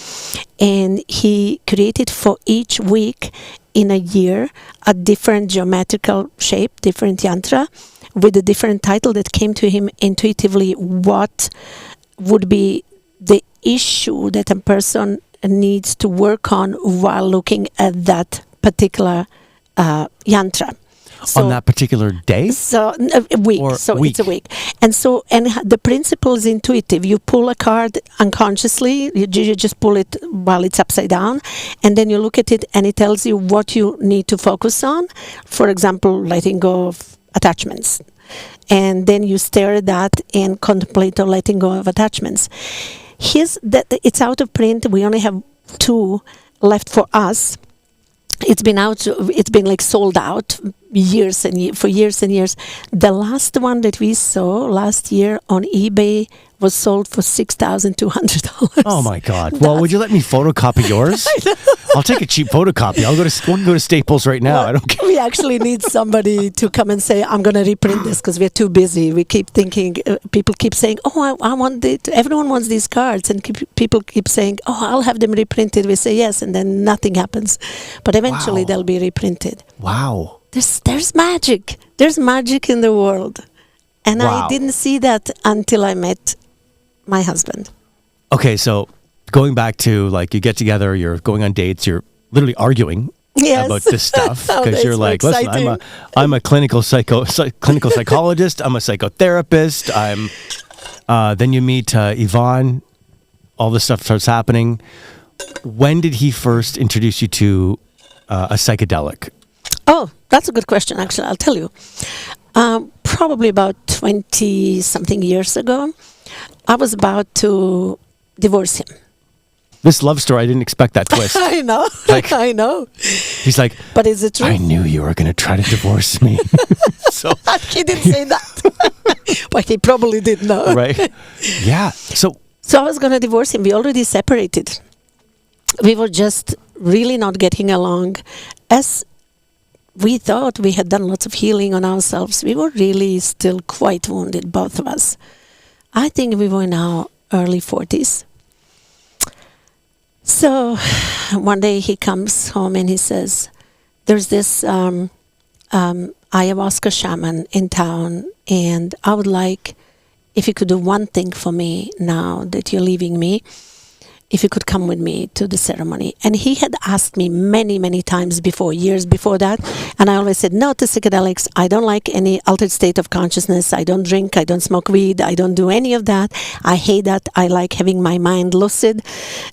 and he created for each week in a year a different geometrical shape, different yantra, with a different title that came to him intuitively. What would be the issue that a person needs to work on while looking at that particular yantra. So, on that particular day? So a week. Or So week. it's a week. And so, the principle is intuitive. You pull a card unconsciously. You just pull it while it's upside down, and then you look at it, and it tells you what you need to focus on. For example, letting go of attachments. And then you stare at that and contemplate on letting go of attachments. It's out of print. We only have 2 left for us. It's been like sold out for years and years. The last one that we saw last year on eBay was sold for $6,200. Oh my God! Well, would you let me photocopy yours? I'll take a cheap photocopy. I'll go to Staples right now. I don't care. We actually need somebody to come and say, I'm going to reprint this, because we're too busy. We keep thinking, people keep saying, oh, I want it. Everyone wants these cards. And people keep saying, oh, I'll have them reprinted. We say yes, and then nothing happens. But eventually they'll be reprinted. Wow. There's magic. There's magic in the world. And Wow. I didn't see that until I met my husband. Okay, so going back to, like, you get together, you're going on dates, you're literally arguing Yes. about this stuff Oh, because you're that's like, listen, exciting. I'm a clinical clinical psychologist. I'm a psychotherapist. Then you meet Ivan. All this stuff starts happening. When did he first introduce you to a psychedelic? Oh, that's a good question, actually. I'll tell you. Probably about 20-something years ago, I was about to divorce him. This love story, I didn't expect that twist. I know. Like- I know. He's like, But is it true? I knew you were going to try to divorce me. So, He didn't say that. But he probably did know. right? Yeah. So, So I was going to divorce him. We already separated. We were just really not getting along. As we thought we had done lots of healing on ourselves, we were really still quite wounded, both of us. I think we were in our early 40s. So one day he comes home and he says, there's this ayahuasca shaman in town, and I would like if you could do one thing for me now that you're leaving me. if he could come with me to the ceremony. And he had asked me many, many times before, years before that. And I always said no to psychedelics. I don't like any altered state of consciousness. I don't drink. I don't smoke weed. I don't do any of that. I hate that. I like having my mind lucid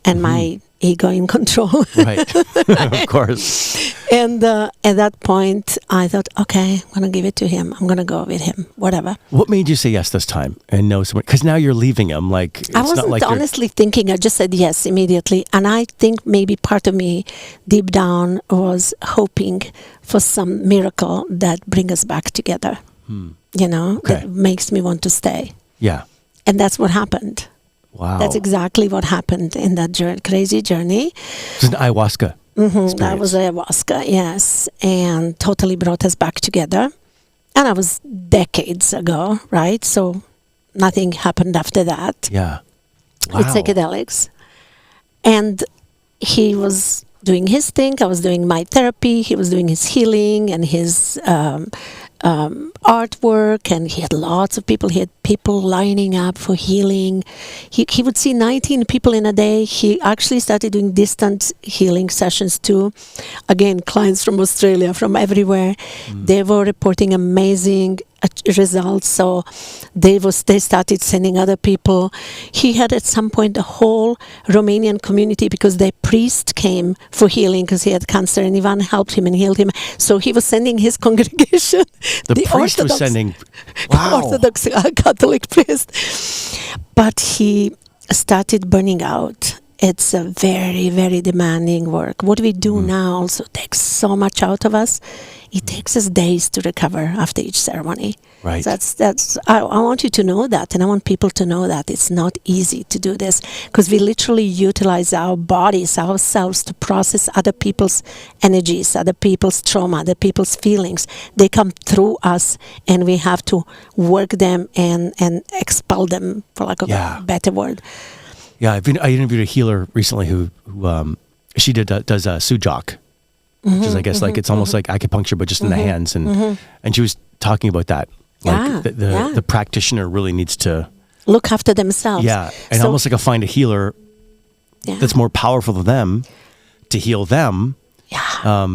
and my ego in control. Right. Of course. And at that point, I thought, okay, I'm going to give it to him. I'm going to go with him, whatever. What made you say yes this time and no someone? Because now you're leaving him. Like, it's I wasn't not like honestly thinking. I just said yes immediately. And I think maybe part of me deep down was hoping for some miracle that brings us back together, you know, that makes me want to stay. Yeah. And that's what happened. Wow. That's exactly what happened in that crazy journey. It was an ayahuasca. That was ayahuasca, yes, and totally brought us back together. And that was decades ago, right? So nothing happened after that Yeah. Wow. with psychedelics. And he was doing his thing. I was doing my therapy. He was doing his healing and his artwork, and he had lots of people. He had people lining up for healing. He would see 19 people in a day. He actually started doing distant healing sessions too. Again, clients from Australia, from everywhere. They were reporting amazing results. So they started sending other people. He had at some point a whole Romanian community because their priest came for healing because he had cancer, and Ivan helped him and healed him. So he was sending his congregation. The priest was sending. Wow. Orthodox Catholic priest. But he started burning out. It's a very, very demanding work. What we do now also takes so much out of us. It takes us days to recover after each ceremony. Right. That's. I want you to know that, and I want people to know that it's not easy to do this because we literally utilize our bodies, ourselves, to process other people's energies, other people's trauma, other people's feelings. They come through us, and we have to work them and expel them, for lack of a better word. Yeah, I interviewed a healer recently who she does sujok, which is, I guess, like it's almost like acupuncture, but just in the hands, and she was talking about that. Like the practitioner really needs to look after themselves. Yeah, and almost like find a healer that's more powerful than them to heal them. Yeah.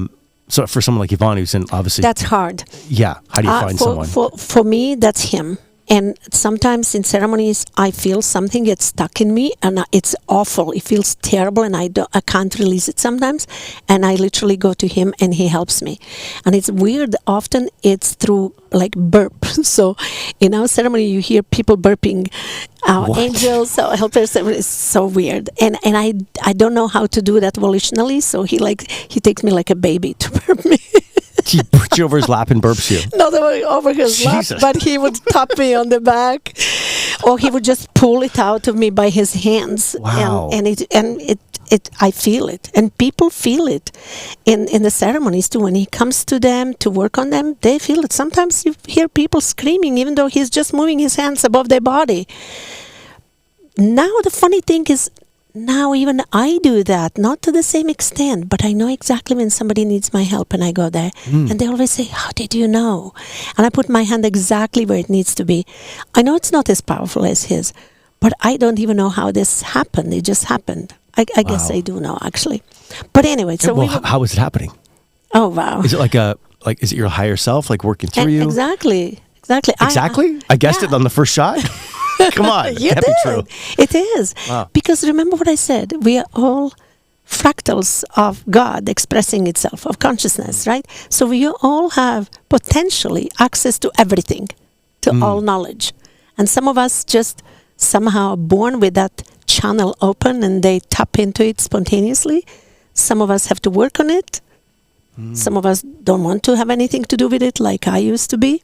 So for someone like Ivan, who's obviously that's hard. Yeah. How do you find someone? For me, that's him. And sometimes in ceremonies, I feel something gets stuck in me, and it's awful. It feels terrible, and I can't release it sometimes. And I literally go to him, and he helps me. And it's weird. Often it's through like burp. So in our ceremony, you hear people burping. Our angels, our helpers. It's so weird. And I don't know how to do that volitionally. So he takes me like a baby to burp me. He puts you over his lap and burps you. Not over his lap, but he would tap me on the back, or he would just pull it out of me by his hands. Wow! And I feel it, and people feel it in the ceremonies too. When he comes to them to work on them, they feel it. Sometimes you hear people screaming, even though he's just moving his hands above their body. Now the funny thing is, now even I do that, not to the same extent, but I know exactly when somebody needs my help, and I go there, and they always say, how did you know? And I put my hand exactly where it needs to be. I know it's not as powerful as his, but I don't even know how this happened. It just happened. I guess I do know, actually. But anyway, so how is it happening? Oh, wow. Is it is it your higher self working through you? Exactly. I guessed it on the first shot. Come on, you can't did. be true. It is. Wow. Because remember what I said, we are all fractals of God expressing itself, of consciousness, right? So we all have potentially access to everything, to all knowledge. And some of us just somehow born with that channel open, and they tap into it spontaneously. Some of us have to work on it. Some of us don't want to have anything to do with it, like I used to be,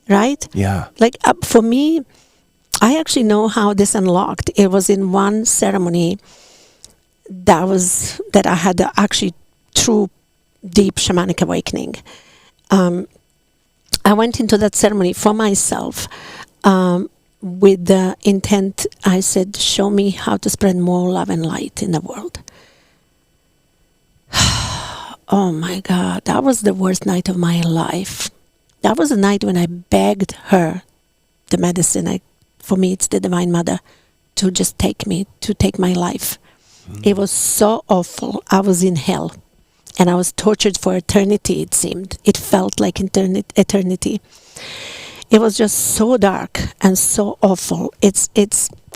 right? Yeah. Like for me, I actually know how this unlocked. It was in one ceremony that I had actually true deep shamanic awakening. I went into that ceremony for myself with the intent, I said, show me how to spread more love and light in the world. Oh my God, that was the worst night of my life. That was the night when I begged her, the medicine, for me it's the Divine Mother, to just take my life It was so awful. I was in hell. And I was tortured for eternity, it seemed. It felt like eternity. It was just so dark and so awful. It's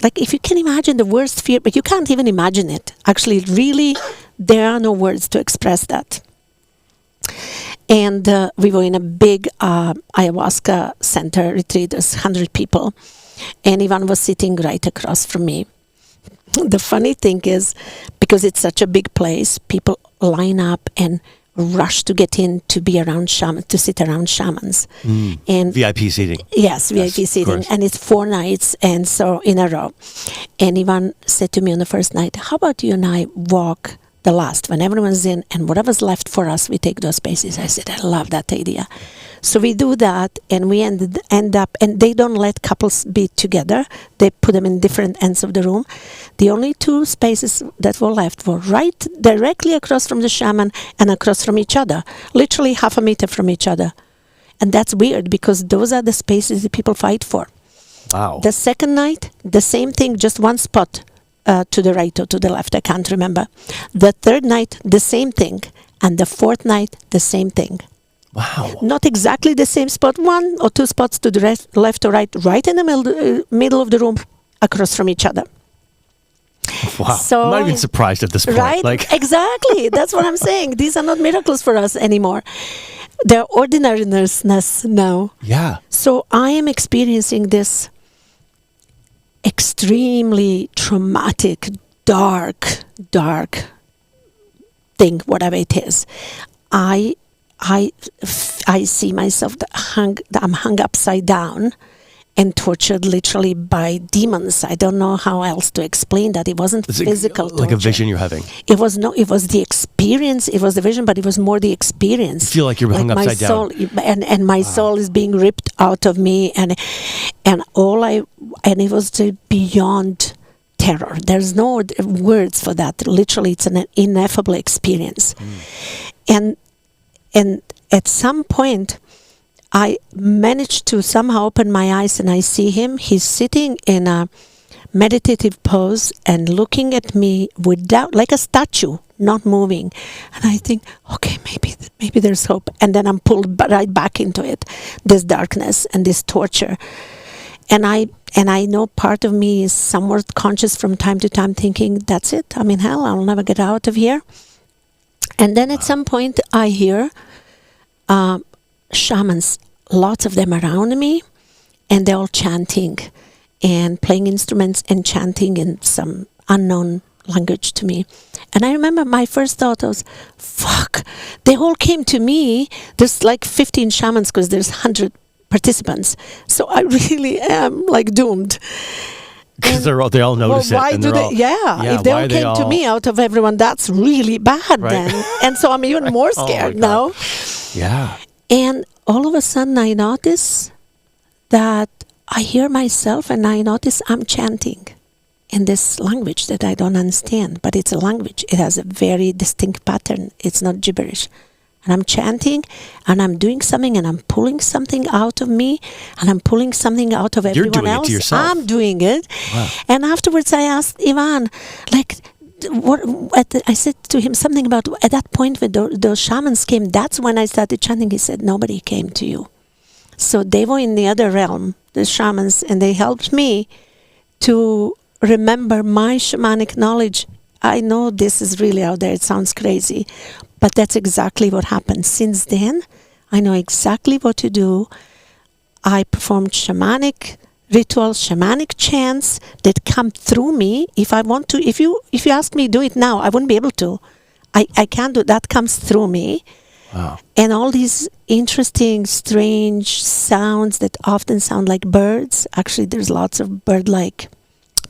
like, if you can imagine the worst fear, but you can't even imagine it. Actually, really, there are no words to express that. And we were in a big ayahuasca center retreat. There's 100 people. And Ivan was sitting right across from me. The funny thing is, because it's such a big place, people line up and rush to get in to be around shamans, to sit around shamans. And VIP seating. Yes, VIP seating. And it's 4 nights, and so in a row. And Ivan said to me on the first night, how about you and I walk the last, when everyone's in, and whatever's left for us, we take those spaces. I said, I love that idea. So we do that, and we end up, and they don't let couples be together. They put them in different ends of the room. The only 2 spaces that were left were right directly across from the shaman and across from each other, literally half a meter from each other. And that's weird, because those are the spaces that people fight for. Wow. The second night, the same thing, just 1 spot to the right or to the left, I can't remember. The third night, the same thing. And the fourth night, the same thing. Wow. Not exactly the same spot, 1 or 2 spots to the left or right in the middle of the room, across from each other. Wow. So, I'm not even surprised at this point. Right? Like, Exactly. That's what I'm saying. These are not miracles for us anymore. They're ordinariness now. yeah. So I am experiencing this extremely traumatic, dark thing, whatever it is. I see myself I'm hung upside down and tortured literally by demons. I don't know how else to explain that. It wasn't physical like torture. a vision you're having. It was the experience. It was the vision, but it was more the experience. You feel like you're hung upside soul, down. And my soul is being ripped out of me, and it was beyond terror. There's no words for that. Literally, it's an ineffable experience. And at some point, I managed to somehow open my eyes, and I see him. He's sitting in a meditative pose and looking at me without, like a statue, not moving. And I think, okay, maybe there's hope. And then I'm pulled right back into it, this darkness and this torture. And I know part of me is somewhat conscious from time to time, thinking, that's it, I'm in hell, I'll never get out of here. And then at some point I hear shamans, lots of them around me, and they're all chanting and playing instruments and chanting in some unknown language to me. And I remember my first thought was, fuck, they all came to me. There's like 15 shamans because there's 100 participants. So I really am like doomed. Because they all notice why it. do they? If they all came to me out of everyone, that's really bad then. And so I'm even more scared now. Yeah. And all of a sudden I notice that I hear myself, and I notice I'm chanting in this language that I don't understand, but it's a language. It has a very distinct pattern. It's not gibberish. And I'm chanting, and I'm doing something, and I'm pulling something out of me, and I'm pulling something out of everyone You're doing else. it to yourself. I'm doing it. Wow. And afterwards I asked Ivan, I said to him something about, at that point when those shamans came, that's when I started chanting. He said, nobody came to you. So they were in the other realm, the shamans, and they helped me to remember my shamanic knowledge. I know this is really out there. It sounds crazy, but that's exactly what happened. Since then, I know exactly what to do. I performed shamanic rituals, shamanic chants that come through me. If I want to, if you ask me to do it now, I wouldn't be able to. I can't do that. Comes through me. Wow. And all these interesting, strange sounds that often sound like birds. Actually, there's lots of bird-like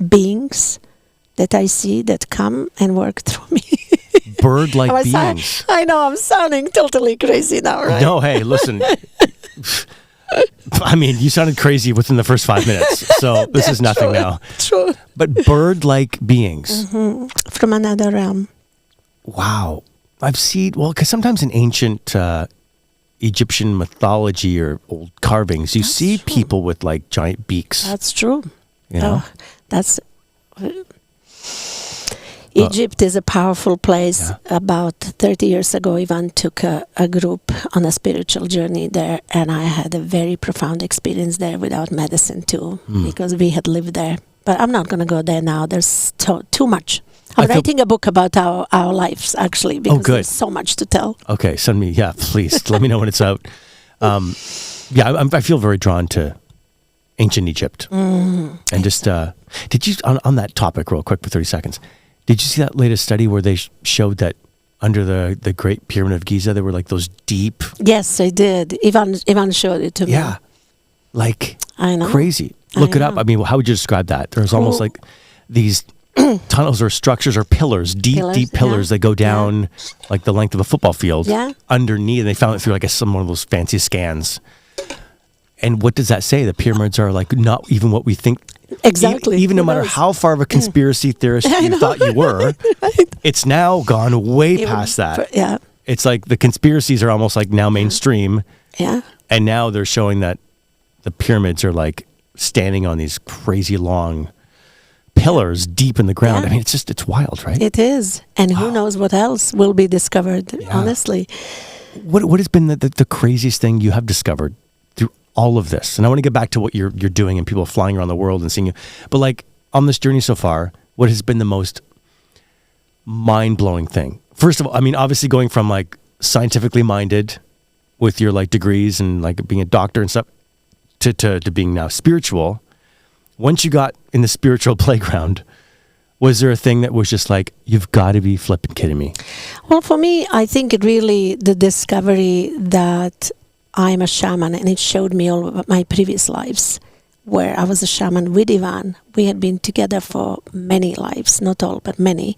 beings that I see that come and work through me. Bird-like beings. I know, I'm sounding totally crazy now, right? No, hey, listen. I mean, you sounded crazy within the first 5 minutes, so this is nothing now. True. But bird-like beings. Mm-hmm. From another realm. Wow. I've seen, because sometimes in ancient Egyptian mythology or old carvings, you see people with like giant beaks. That's true. You know? That's... Egypt is a powerful place. About 30 years ago, Ivan took a group on a spiritual journey there, and I had a very profound experience there without medicine too, because we had lived there. But I'm not going to go there now. There's too much. I'm writing a book about our lives, actually, because there's so much to tell. Okay, send me, please. Let me know when it's out. I feel very drawn to ancient Egypt. And just, did you, on that topic real quick for 30 seconds, did you see that latest study where they showed that under the Great Pyramid of Giza, there were like those deep... Yes, I did. Ivan showed it to me. Yeah, like I know. Crazy. Look it up. I mean, how would you describe that? There's almost like these tunnels or structures or pillars, deep pillars that go down like the length of a football field underneath. And they found it through like some one of those fancy scans. And what does that say? The pyramids are like not even what we think. Exactly. Even no matter how far of a conspiracy theorist you thought you were, it's now gone way past that. It's like the conspiracies are almost like now mainstream. Yeah. And now they're showing that the pyramids are like standing on these crazy long pillars deep in the ground. I mean, it's wild, right? It is. And who knows what else will be discovered, honestly. What has been the craziest thing you have discovered through all of this? And I want to get back to what you're doing and people flying around the world and seeing you. But like on this journey so far, what has been the most mind-blowing thing? First of all, I mean, obviously going from like scientifically minded with your like degrees and like being a doctor and stuff to being now spiritual. Once you got in the spiritual playground, was there a thing that was just like, you've got to be flipping kidding me? Well, for me, I think it really the discovery that I'm a shaman, and it showed me all of my previous lives where I was a shaman with Ivan. We had been together for many lives, not all, but many.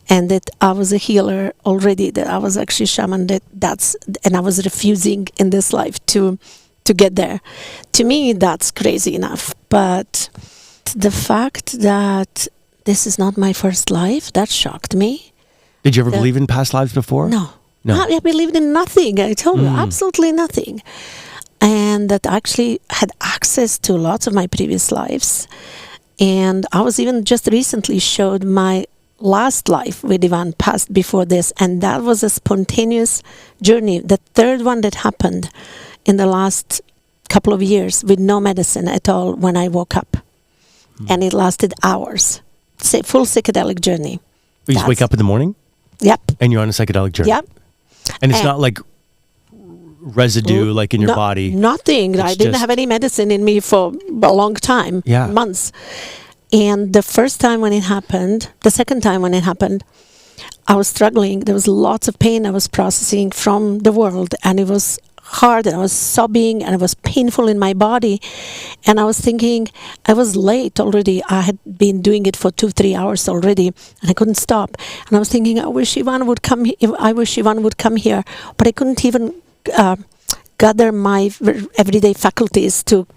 And that I was a healer already, that I was actually shaman, and I was refusing in this life to get there. To me, that's crazy enough. But the fact that this is not my first life, that shocked me. Did you ever believe in past lives before? No. I believed in nothing. I told you, absolutely nothing. And that I actually had access to lots of my previous lives. And I was even just recently showed my last life with Ivan passed before this. And that was a spontaneous journey. The third one that happened in the last couple of years with no medicine at all when I woke up. And it lasted hours. Full psychedelic journey. You just wake up in the morning? Yep. And you're on a psychedelic journey? Yep. And it's not like residue like in your body? Nothing. I didn't have any medicine in me for a long time, months. And the first time when it happened, the second time when it happened, I was struggling. There was lots of pain I was processing from the world, and it was hard, and I was sobbing, and it was painful in my body. And I was thinking, I was late already. I had been doing it for 2-3 hours already, and I couldn't stop. And I was thinking, I wish Ivan would come here, but I couldn't even gather my everyday faculties to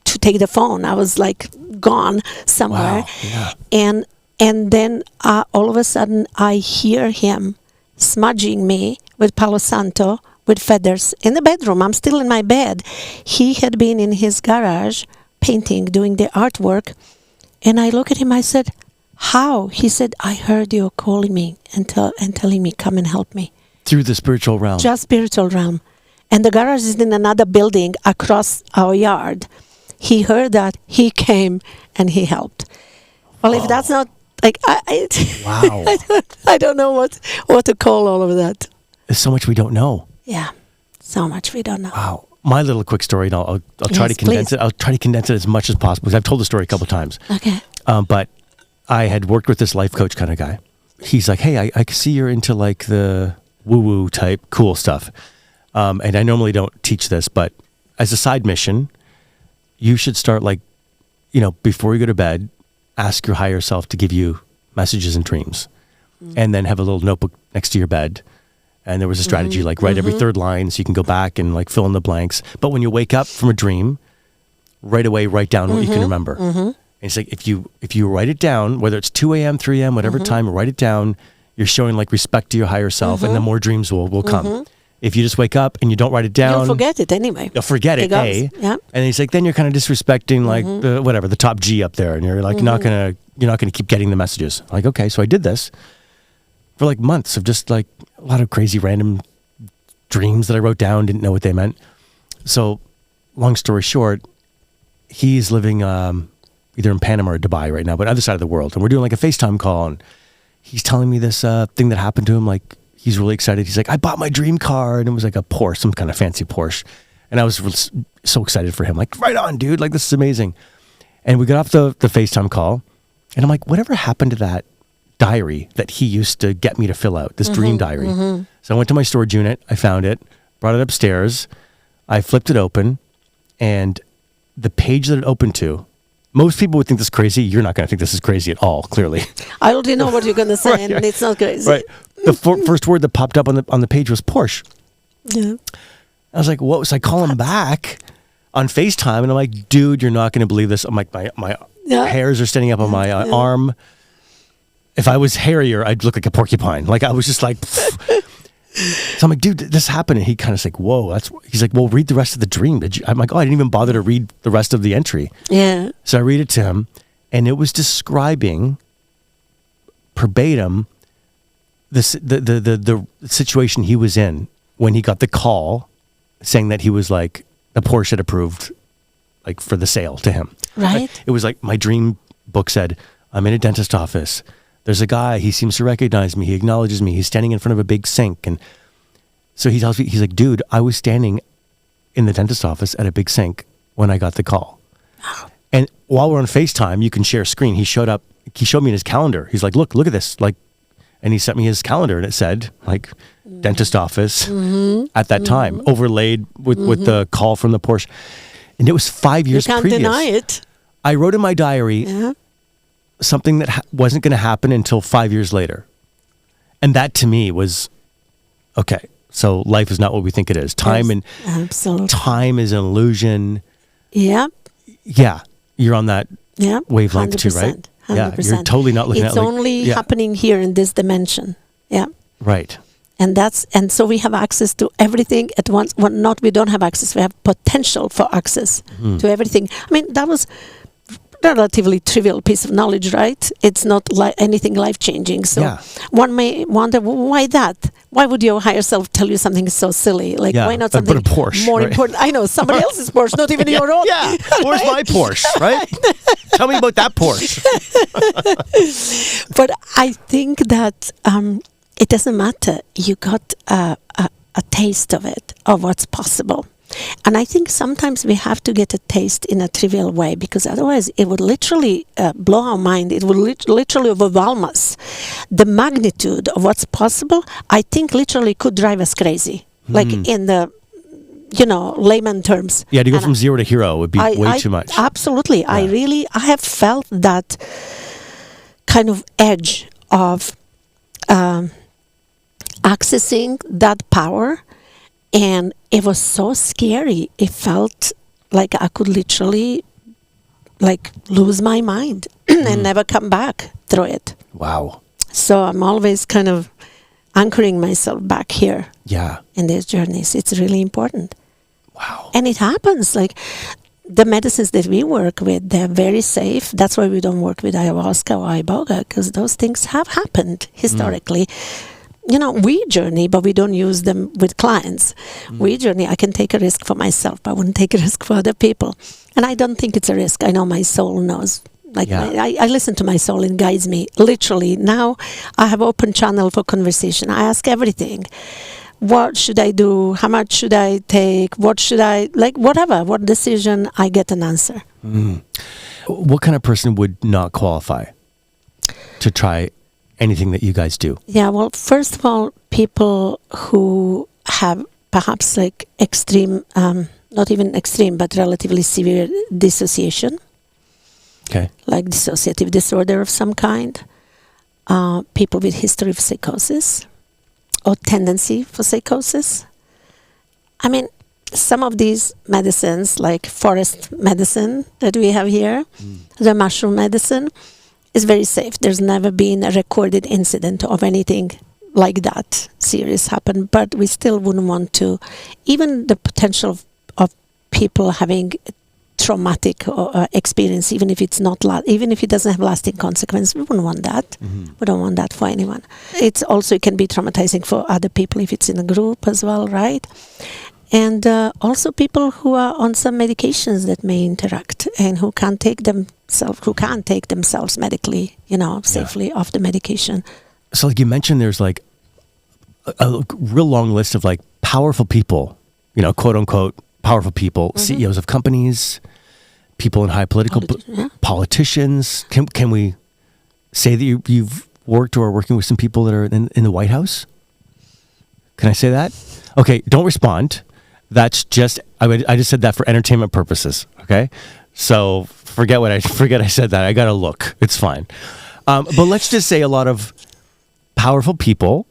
take the phone. I was like gone somewhere. Wow. Yeah. And then all of a sudden I hear him smudging me with Palo Santo with feathers in the bedroom. I'm still in my bed. He had been in his garage painting, doing the artwork. And I look at him, I said, how? He said, I heard you calling me and telling me, come and help me. Through the spiritual realm. Just spiritual realm. And the garage is in another building across our yard. He heard that, he came, and he helped. Well, if that's not, like, wow. I don't know what to call all of that. There's so much we don't know. Yeah, so much we don't know. Wow. My little quick story, and I'll try to condense it. I'll try to condense it as much as possible, because I've told the story a couple of times. Okay. But I had worked with this life coach kind of guy. He's like, hey, I see you're into like the woo-woo type cool stuff. And I normally don't teach this, but as a side mission, you should start like, before you go to bed, ask your higher self to give you messages and dreams. And then have a little notebook next to your bed. And there was a strategy like write every third line so you can go back and like fill in the blanks. But when you wake up from a dream, right away write down what you can remember. And it's like if you write it down, whether it's 2 a.m., 3 a.m., whatever time, write it down, you're showing like respect to your higher self, and then more dreams will come. If you just wake up and you don't write it down, you'll forget it anyway. You'll forget it, Yeah. And he's like, then you're kind of disrespecting like the top G up there, and you're like you're not gonna keep getting the messages. Like, okay, so I did this, for like months of just like a lot of crazy random dreams that I wrote down, didn't know what they meant. So long story short, he's living either in Panama or Dubai right now, but other side of the world. And we're doing like a FaceTime call, and he's telling me this thing that happened to him. Like, he's really excited. He's like, I bought my dream car, and it was like a Porsche, some kind of fancy Porsche. And I was so excited for him. Like, right on, dude. Like, this is amazing. And we got off the FaceTime call, and I'm like, whatever happened to that diary that he used to get me to fill out, this dream diary? So I went to my storage unit. I found it, brought it upstairs. I flipped it open, and the page that it opened to, most people would think this is crazy. You're not going to think this is crazy at all, clearly. I already know what you're going to say, Right. and it's not crazy. Right. The first word that popped up on the page was Porsche. Yeah. I was like, what? So I call him back on FaceTime, and I'm like, dude, you're not going to believe this. I'm like, my hairs are standing up on my arm. If I was hairier, I'd look like a porcupine. Like, I was just like, so I'm like, dude, this happened. And he kind of like, whoa, he's like, well, read the rest of the dream. I'm like, oh, I didn't even bother to read the rest of the entry. Yeah. So I read it to him, and it was describing verbatim the situation he was in when he got the call saying that he was like, the Porsche had approved like for the sale to him. Right. Like, it was like my dream book said, I'm in a dentist office. There's a guy, he seems to recognize me. He acknowledges me. He's standing in front of a big sink. And so he tells me, he's like, dude, I was standing in the dentist office at a big sink when I got the call. And while we're on FaceTime, you can share screen. He showed me in his calendar. He's like, look at this. Like, and he sent me his calendar, and it said like dentist office at that time, overlaid with the call from the Porsche. And it was 5 years previous. You can't deny it. I wrote in my diary something that wasn't going to happen until 5 years later. And that to me was, okay, so life is not what we think it is. Absolutely. Time is an illusion. Yeah. Yeah. You're on that wavelength 100%, too, right? 100%. Yeah. You're totally not looking it's at it. It's only happening here in this dimension. Yeah. Right. And so we have access to everything at once. Well, we don't have access. We have potential for access to everything. I mean, that was relatively trivial piece of knowledge, right? It's not anything life-changing. So one may wonder, why that? Why would your higher self tell you something so silly? Like, why not something but a Porsche, more right? important? I know, somebody else's Porsche, not even your own. Yeah, where's my Porsche, right? Tell me about that Porsche. But I think that it doesn't matter. You got a taste of it, of what's possible. And I think sometimes we have to get a taste in a trivial way, because otherwise it would literally blow our mind. It would literally overwhelm us. The magnitude of what's possible, I think, literally could drive us crazy. Like in the, layman terms. Yeah, to go from zero to hero would be way too much. Absolutely. Yeah. I have felt that kind of edge of accessing that power. And it was so scary. It felt like I could literally lose my mind and never come back through it. Wow. So I'm always kind of anchoring myself back here. Yeah. In these journeys. It's really important. Wow. And it happens. Like the medicines that we work with, they're very safe. That's why we don't work with ayahuasca or iboga, because those things have happened historically. We journey, but we don't use them with clients. We journey, I can take a risk for myself, but I wouldn't take a risk for other people. And I don't think it's a risk. I know my soul knows. I listen to my soul, and guides me. Literally, now I have open channel for conversation. I ask everything. What should I do? How much should I take? What should I, whatever, what decision, I get an answer. What kind of person would not qualify to try anything that you guys do? Yeah, well, first of all, people who have perhaps extreme, not even extreme, but relatively severe dissociation. Okay. Like dissociative disorder of some kind. People with history of psychosis or tendency for psychosis. I mean, some of these medicines, like forest medicine that we have here, the mushroom medicine, is very safe. There's never been a recorded incident of anything like that serious happen, but we still wouldn't want to, even the potential of people having traumatic experience, even if it's not, even if it doesn't have lasting consequence. We wouldn't want that. We don't want that for anyone. It's also, it can be traumatizing for other people if it's in a group as well, right? And also people who are on some medications that may interact and who can't take themselves medically, safely off the medication. So like you mentioned, there's like a real long list of like powerful people, quote unquote, powerful people, CEOs of companies, people in high political politicians. Can we say that you've worked or are working with some people that are in the White House? Can I say that? Okay, don't respond. That's just I just said that for entertainment purposes. Okay, so forget I said that. I got to look. It's fine. But let's just say a lot of powerful people,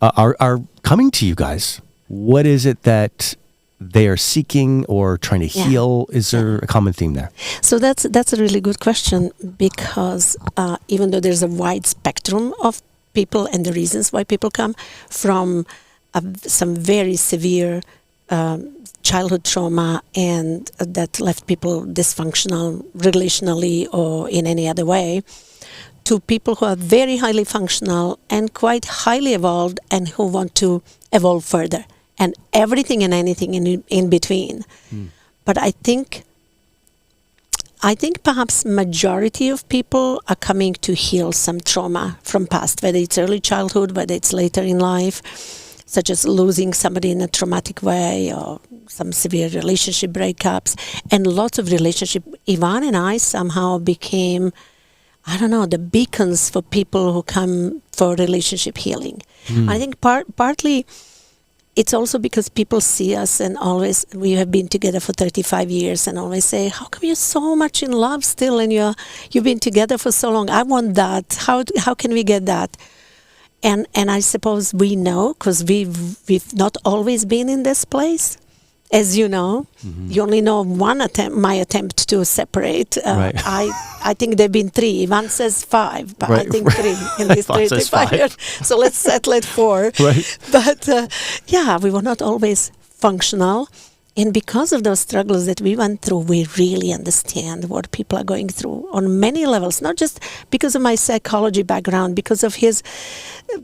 are coming to you guys. What is it that they are seeking or trying to heal? Is there a common theme there? So that's a really good question, because even though there's a wide spectrum of people and the reasons why people come, from some very severe childhood trauma and that left people dysfunctional relationally or in any other way, to people who are very highly functional and quite highly evolved and who want to evolve further, and everything and anything in between. But I think perhaps majority of people are coming to heal some trauma from past, whether it's early childhood, whether it's later in life, such as losing somebody in a traumatic way or some severe relationship breakups, and lots of relationship. Ivan and I somehow became, the beacons for people who come for relationship healing. I think partly it's also because people see us and always, we have been together for 35 years and always say, how come you're so much in love still and you've been together for so long? I want that. How can we get that? And I suppose we know, because we've not always been in this place. As you know, you only know my attempt to separate. Right. I think there have been 3. Ivan says 5, but I think 3 in these 35 years. So let's settle it 4. Right. But we were not always functional. And because of those struggles that we went through, we really understand what people are going through on many levels, not just because of my psychology background, because of his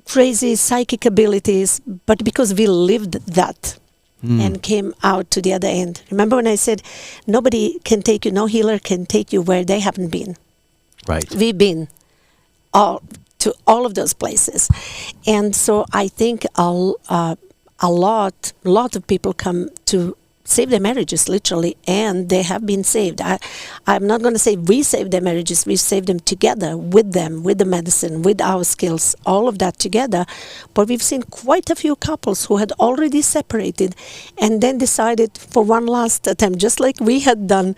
crazy psychic abilities, but because we lived that. And came out to the other end. Remember when I said, nobody can take you, no healer can take you where they haven't been. Right. We've been to all of those places. And so I think a lot of people come to save their marriages, literally, and they have been saved. I'm not going to say we saved their marriages. We saved them together with them, with the medicine, with our skills, all of that together. But we've seen quite a few couples who had already separated and then decided for one last attempt, just like we had done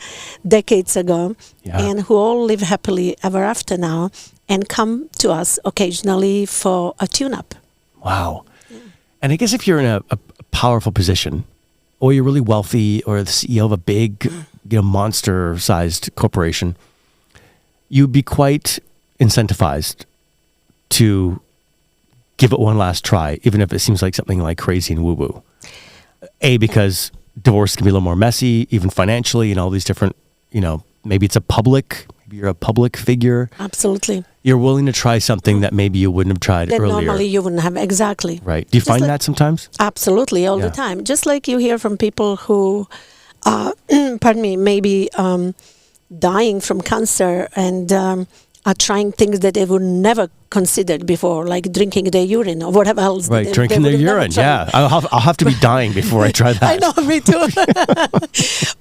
decades ago, and who all live happily ever after now and come to us occasionally for a tune-up. Wow. And I guess if you're in a powerful position, or you're really wealthy, or the CEO of a big, monster-sized corporation, you'd be quite incentivized to give it one last try, even if it seems like something like crazy and woo-woo. Because divorce can be a little more messy, even financially, and all these different, maybe it's maybe you're a public figure. Absolutely. You're willing to try something that maybe you wouldn't have tried that earlier. Normally you wouldn't have, exactly. Right. Do you find that sometimes? Absolutely, all the time. Just like you hear from people who, maybe dying from cancer and are trying things that they would never considered before, like drinking their urine or whatever else. Right, drinking their urine, I'll have to be dying before I try that. I know, me too.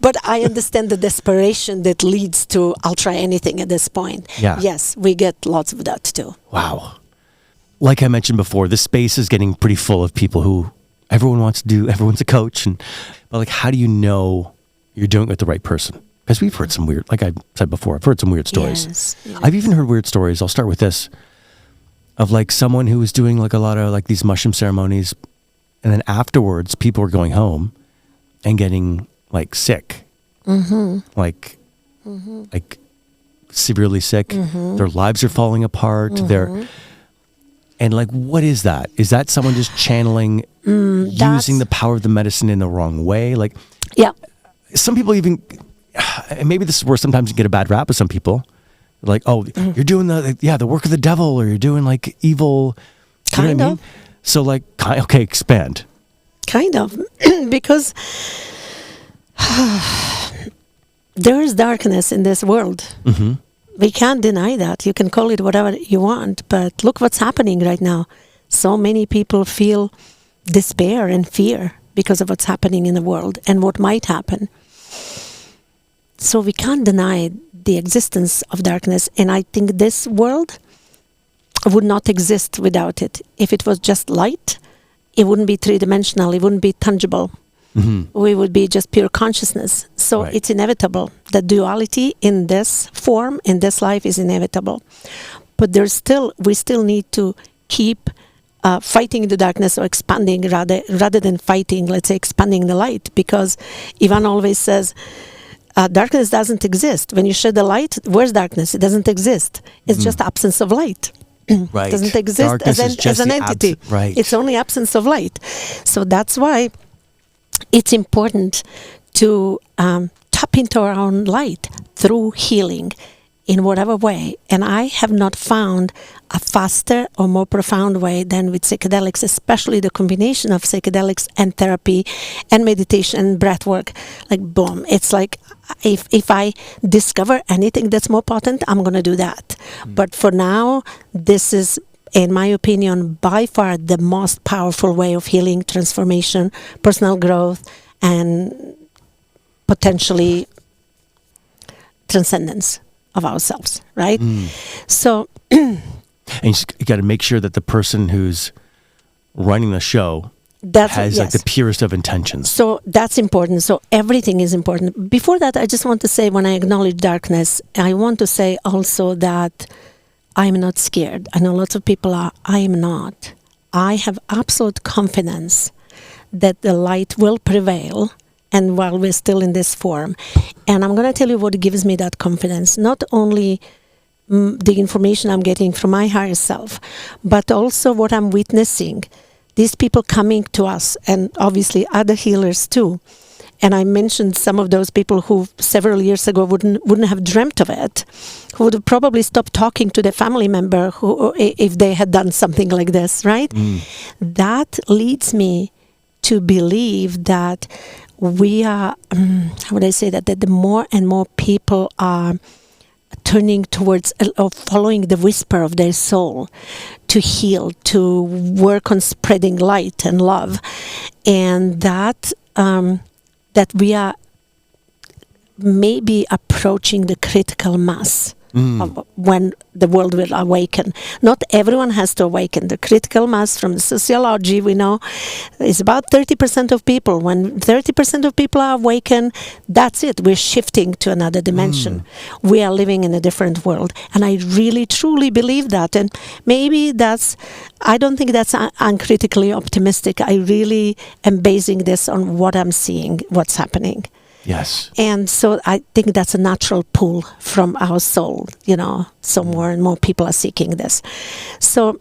But I understand the desperation that leads to, I'll try anything at this point. Yeah. Yes, we get lots of that too. Wow. Like I mentioned before, this space is getting pretty full of people who everyone's a coach. But like, how do you know you're doing it with the right person? Because we've heard some weird, like I said before, I've heard some weird stories. Yes. I've even heard weird stories. I'll start with this. Of like someone who was doing like a lot of like these mushroom ceremonies, and then afterwards people were going home and getting like sick, like severely sick. Their lives are falling apart. And like, what is that? Is that someone just channeling, using the power of the medicine in the wrong way? Like, yeah. some people even, and maybe this is where sometimes you get a bad rap with some people, like, oh, you're doing the work of the devil, or you're doing like evil. You know what I mean? So like, okay, expand. Kind of, because there is darkness in this world. Mm-hmm. We can't deny that. You can call it whatever you want, but look what's happening right now. So many people feel despair and fear because of what's happening in the world and what might happen. So we can't deny the existence of darkness, and I think this world would not exist without it. If it was just light, it wouldn't be three-dimensional, it wouldn't be tangible. Mm-hmm. We would be just pure consciousness. So it's inevitable. The duality in this form, in this life, is inevitable. But we still need to keep fighting the darkness, or expanding rather than fighting, let's say expanding the light. Because Ivan always says, darkness doesn't exist. When you shed the light, where's darkness? It doesn't exist. It's just absence of light. Right. It doesn't exist as an entity. Right. It's only absence of light. So that's why it's important to tap into our own light through healing in whatever way. And I have not found a faster or more profound way than with psychedelics, especially the combination of psychedelics and therapy and meditation and breath work. Like, boom. It's like, if I discover anything that's more potent, I'm going to do that. But for now, this is, in my opinion, by far the most powerful way of healing, transformation, personal growth, and potentially transcendence of ourselves, right? So, and you got to make sure that the person who's running the show has like the purest of intentions. So that's important. So everything is important. Before that, I just want to say, when I acknowledge darkness, I want to say also that I'm not scared. I know lots of people are. I am not. I have absolute confidence that the light will prevail, and while we're still in this form. And I'm going to tell you what gives me that confidence. Not only the information I'm getting from my higher self, but also what I'm witnessing. These people coming to us, and obviously other healers too. And I mentioned some of those people who several years ago wouldn't have dreamt of it, who would have probably stopped talking to their family member who, if they had done something like this, right? That leads me to believe that we are, how would I say that the more and more people are turning towards or following the whisper of their soul to heal, to work on spreading light and love, and that that we are maybe approaching the critical mass of when the world will awaken. Not everyone has to awaken. The critical mass from the sociology, we know, is about 30% of people. When 30% of people are awakened, that's it. We're shifting to another dimension. We are living in a different world. And I really, truly believe that. And maybe I don't think that's uncritically optimistic. I really am basing this on what I'm seeing, what's happening. Yes. And so I think that's a natural pull from our soul, so more and more people are seeking this. So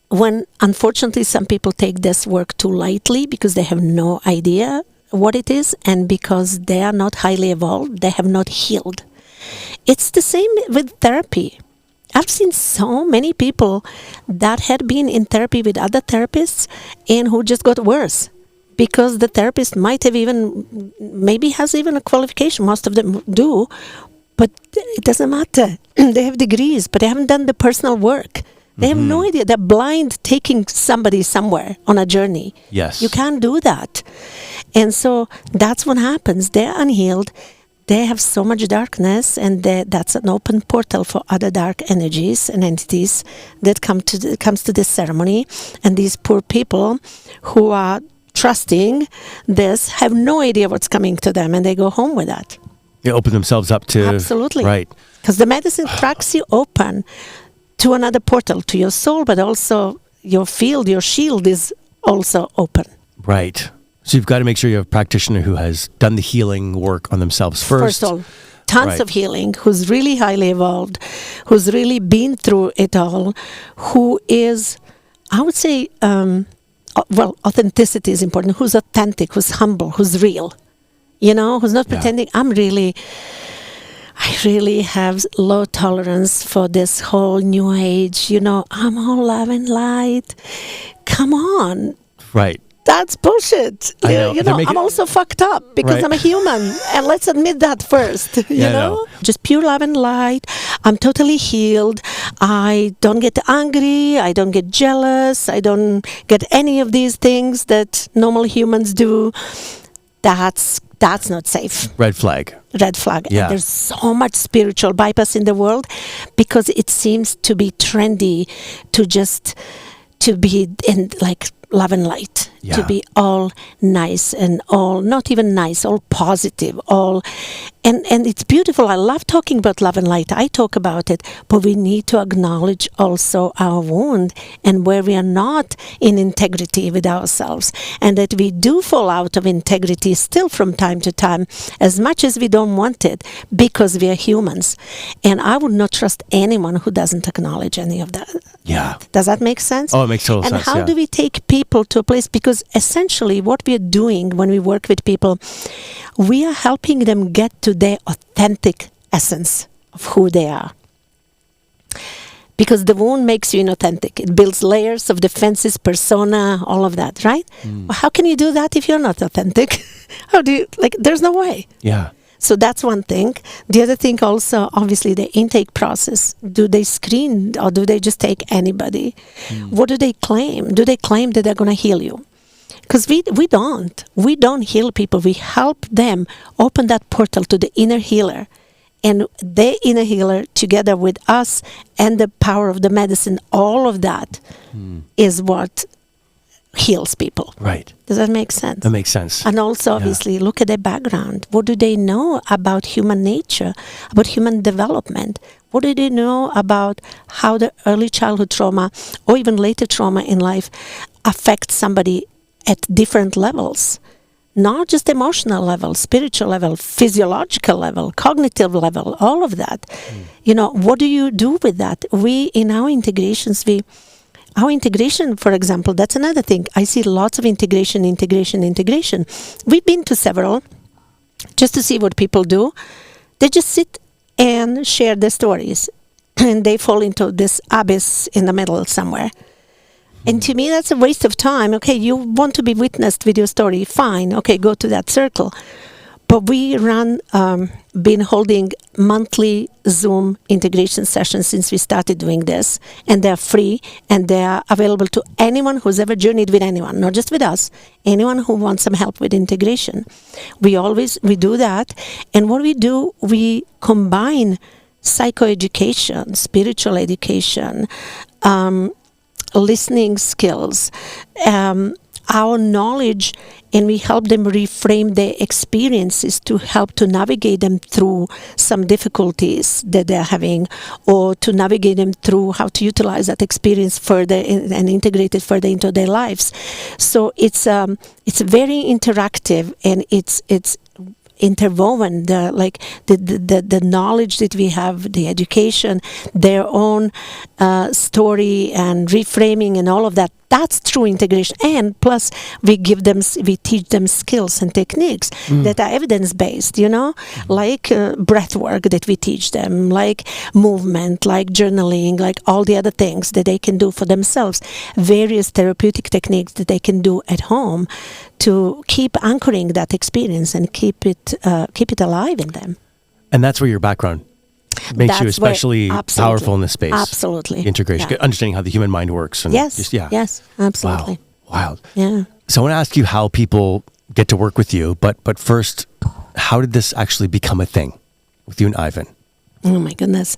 when, unfortunately, some people take this work too lightly because they have no idea what it is, and because they are not highly evolved, they have not healed. It's the same with therapy. I've seen so many people that had been in therapy with other therapists and who just got worse. Because the therapist might have maybe has even a qualification, most of them do, but it doesn't matter. They have degrees, but they haven't done the personal work. They have no idea. They're blind taking somebody somewhere on a journey. Yes. You can't do that. And so that's what happens. They're unhealed. They have so much darkness, and that's an open portal for other dark energies and entities that comes to this ceremony. And these poor people who are trusting this have no idea what's coming to them, and they go home with that. They open themselves up to... Absolutely. Right. Because the medicine cracks you open to another portal, to your soul, but also your field, your shield is also open. Right. So you've got to make sure you have a practitioner who has done the healing work on themselves first. First of all, tons of healing, who's really highly evolved, who's really been through it all, who is, I would say... authenticity is important. Who's authentic, who's humble, who's real. who's not pretending. I really have low tolerance for this whole new age, I'm all love and light. Come on. Right. That's bullshit. I know. I'm also fucked up because I'm a human. And let's admit that first, you know? Just pure love and light. I'm totally healed. I don't get angry. I don't get jealous. I don't get any of these things that normal humans do. That's not safe. Red flag. Red flag. Yeah. And there's so much spiritual bypass in the world because it seems to be trendy to be in like love and light, to be all nice and all not even nice, all positive, all and it's beautiful. I love talking about love and light. I talk about it, but we need to acknowledge also our wound and where we are not in integrity with ourselves, and that we do fall out of integrity still from time to time, as much as we don't want it, because we are humans. And I would not trust anyone who doesn't acknowledge any of that. Yeah. Does that make sense? Oh, it makes total sense. And how do we take people to a place? Because essentially what we are doing when we work with people, we are helping them get to their authentic essence of who they are. Because the wound makes you inauthentic. It builds layers of defenses, persona, all of that, right? Well, how can you do that if you're not authentic? How do you, there's no way. Yeah. So that's one thing. The other thing also, obviously, the intake process. Do they screen or do they just take anybody? What do they claim? Do they claim that they're going to heal you? Because we don't. We don't heal people. We help them open that portal to the inner healer. And the inner healer, together with us and the power of the medicine, all of that is what heals people. Right. Does that make sense? That makes sense. And also, obviously, look at their background. What do they know about human nature, about human development? What do they know about how the early childhood trauma or even later trauma in life affects somebody at different levels? Not just emotional level, spiritual level, physiological level, cognitive level, all of that. What do you do with that? We, in our integrations, our integration, for example, that's another thing. I see lots of integration. We've been to several just to see what people do. They just sit and share their stories, and they fall into this abyss in the middle somewhere. And to me, that's a waste of time. Okay, you want to be witnessed with your story, fine. Okay, go to that circle. But we been holding monthly Zoom integration sessions since we started doing this. And they're free and they are available to anyone who's ever journeyed with anyone, not just with us, anyone who wants some help with integration. We do that. And what we do, we combine psychoeducation, spiritual education, listening skills, our knowledge, and we help them reframe their experiences to help to navigate them through some difficulties that they're having, or to navigate them through how to utilize that experience further and integrate it further into their lives. So it's very interactive, and it's interwoven, the knowledge that we have, the education, their own story and reframing and all of that. That's true integration. And plus we teach them skills and techniques that are evidence-based, like breath work that we teach them, like movement, like journaling, like all the other things that they can do for themselves, various therapeutic techniques that they can do at home to keep anchoring that experience and keep it alive in them. And that's where your background makes you especially powerful in this space. Absolutely. Integration, understanding how the human mind works. And yes, absolutely. Wow. Wild. Yeah. So I want to ask you how people get to work with you, but first, how did this actually become a thing with you and Ivan? Oh my goodness.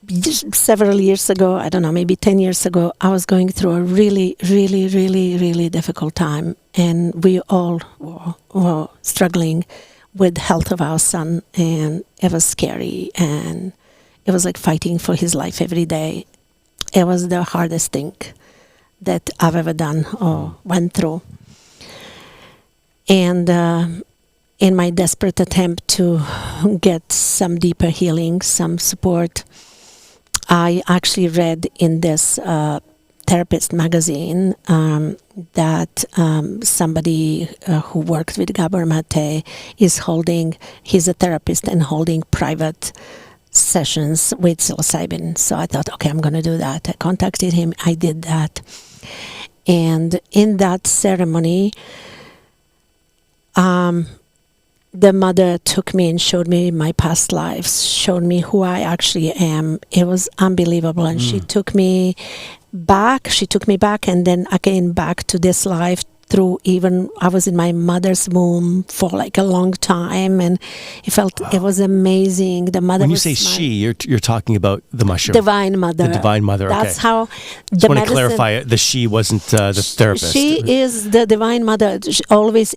Just several years ago, I don't know, maybe 10 years ago, I was going through a really, really, really, really difficult time. And we all were struggling with health of our son, and it was scary, and it was like fighting for his life every day. It was the hardest thing that I've ever done or went through. And in my desperate attempt to get some deeper healing, some support, I actually read in this Therapist magazine that somebody who worked with Gabor Mate is holding. He's a therapist and holding private sessions with psilocybin. So I thought, okay, I'm going to do that. I contacted him. I did that. And in that ceremony, the mother took me and showed me my past lives, showed me who I actually am. It was unbelievable. And she took me back, and then again back to this life through even, I was in my mother's womb for like a long time, and it was amazing. The mother. When you say she, you're talking about the mushroom. Divine Mother. The Divine Mother, okay. That's how Just want to clarify it. The she wasn't the therapist. She is the Divine Mother.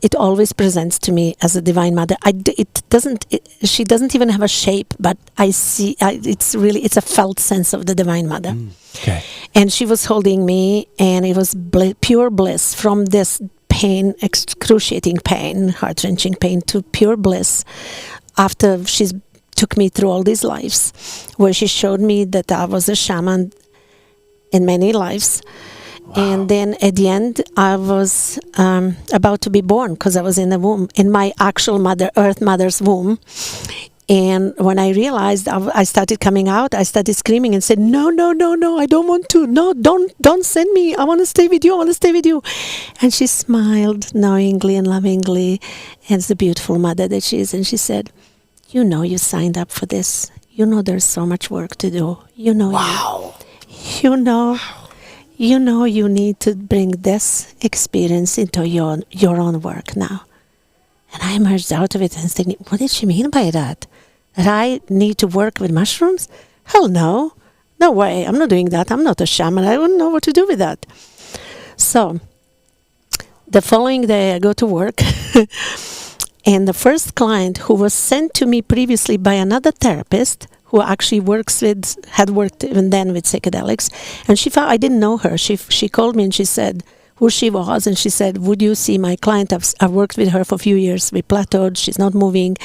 It always presents to me as a Divine Mother. She doesn't even have a shape, but I see, it's a felt sense of the Divine Mother. Okay. And she was holding me, and it was pure bliss from this pain, excruciating pain, heart-wrenching pain, to pure bliss after she took me through all these lives, where she showed me that I was a shaman in many lives. Wow. And then at the end, I was about to be born because I was in the womb, in my actual mother, Earth Mother's womb. And when I realized, I started coming out, I started screaming and said, no, I don't want to. No, don't send me. I want to stay with you. And she smiled knowingly and lovingly, and it's the beautiful mother that she is. And she said, you signed up for this. There's so much work to do. Wow. You need to bring this experience into your own work now. And I emerged out of it and thinking, what did she mean by that? That I need to work with mushrooms? Hell no. No way. I'm not doing that. I'm not a shaman. I wouldn't know what to do with that. So the following day I go to work and the first client, who was sent to me previously by another therapist who actually had worked even then with psychedelics, and she found I didn't know her. She called me and she said who she was, and she said, would you see my client? I've worked with her for a few years. We plateaued. She's not moving.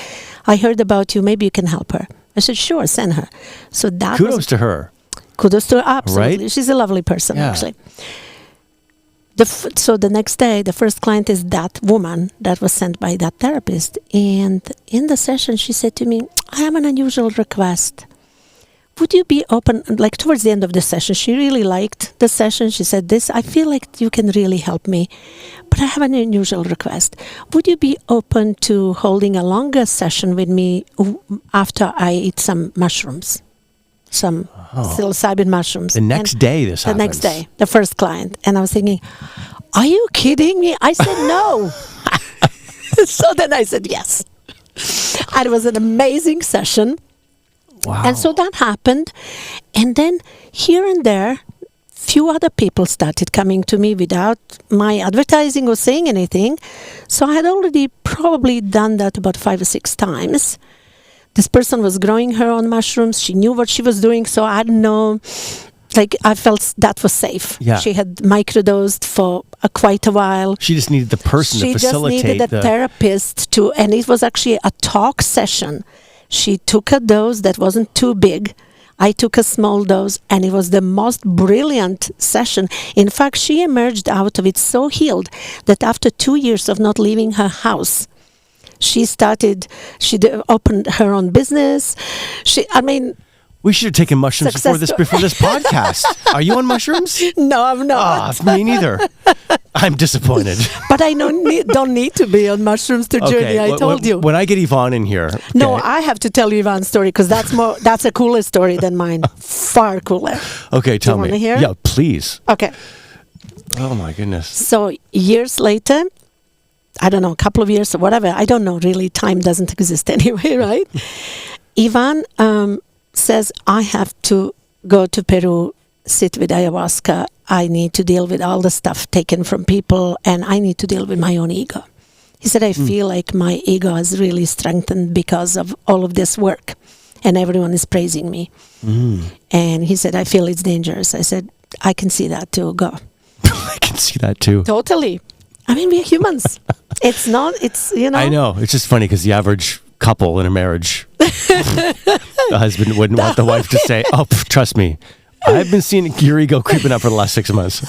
I heard about you. Maybe you can help her. I said, sure, send her. So that Kudos to her. Kudos to her, absolutely. Right? She's a lovely person, actually. So the next day, the first client is that woman that was sent by that therapist. And in the session, she said to me, I have an unusual request. Would you be open, like towards the end of the session, she really liked the session. She said, I feel like you can really help me, but I have an unusual request. Would you be open to holding a longer session with me after I eat some mushrooms? Some psilocybin mushrooms. The next day this happens. The next day, the first client. And I was thinking, are you kidding me? I said no. So then I said yes. And it was an amazing session. Wow. And so that happened. And then here and there, few other people started coming to me without my advertising or saying anything. So I had already probably done that about 5 or 6 times. This person was growing her own mushrooms. She knew what she was doing. So I don't know, I felt that was safe. Yeah. She had microdosed for quite a while. She just needed the person to facilitate. She just needed a therapist to, and it was actually a talk session. She took a dose that wasn't too big. I took a small dose, and it was the most brilliant session. In fact, she emerged out of it so healed that after 2 years of not leaving her house, she opened her own business. We should have taken mushrooms before this podcast. Are you on mushrooms? No, I'm not. Me neither. I'm disappointed. But I don't need to be on mushrooms to journey. I told you. When I get Yvonne in here. Okay. No, I have to tell you Yvonne's story because that's a cooler story than mine. Far cooler. Okay, tell me. Want to hear? Yeah, please. Okay. Oh my goodness. So years later, I don't know, a couple of years or whatever. I don't know really. Time doesn't exist anyway, right? Yvonne says, I have to go to Peru, sit with ayahuasca. I need to deal with all the stuff taken from people, and I need to deal with my own ego. He said, I feel like my ego has really strengthened because of all of this work, and everyone is praising me. And he said, I feel it's dangerous. I said, I can see that too. Go. I can see that too. Totally. I mean, we're humans. It's I know. It's just funny because the average couple in a marriage, the husband wouldn't want the wife to say, trust me, I've been seeing your ego creeping up for the last 6 months.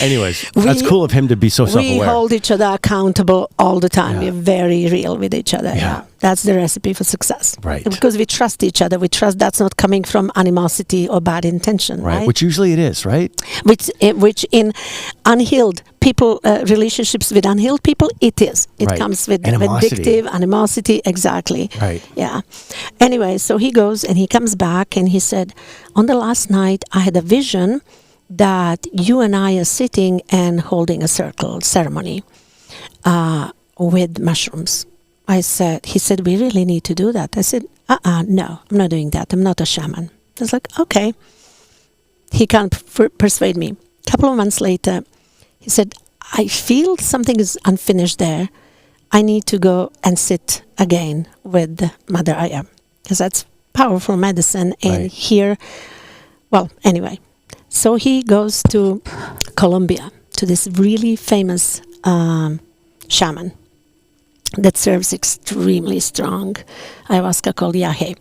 Anyways, that's cool of him to be so self-aware. We hold each other accountable all the time. Yeah. We're very real with each other. Yeah. That's the recipe for success. Right. Because we trust each other. We trust that's not coming from animosity or bad intention. Right. Which usually it is, right? Which in unhealed people, relationships with unhealed people, it is. It comes with vindictive animosity. Exactly. Right. Yeah. Anyway, so he goes and he comes back and he said, on the last night, I had a vision that you and I are sitting and holding a circle ceremony with mushrooms. He said, we really need to do that. I said, no, I'm not doing that. I'm not a shaman. I was like, okay. He can't persuade me. A couple of months later, he said, I feel something is unfinished there. I need to go and sit again with Mother Aya, because that's powerful medicine. And here, well, anyway. So he goes to Colombia, to this really famous shaman that serves extremely strong ayahuasca called Yahe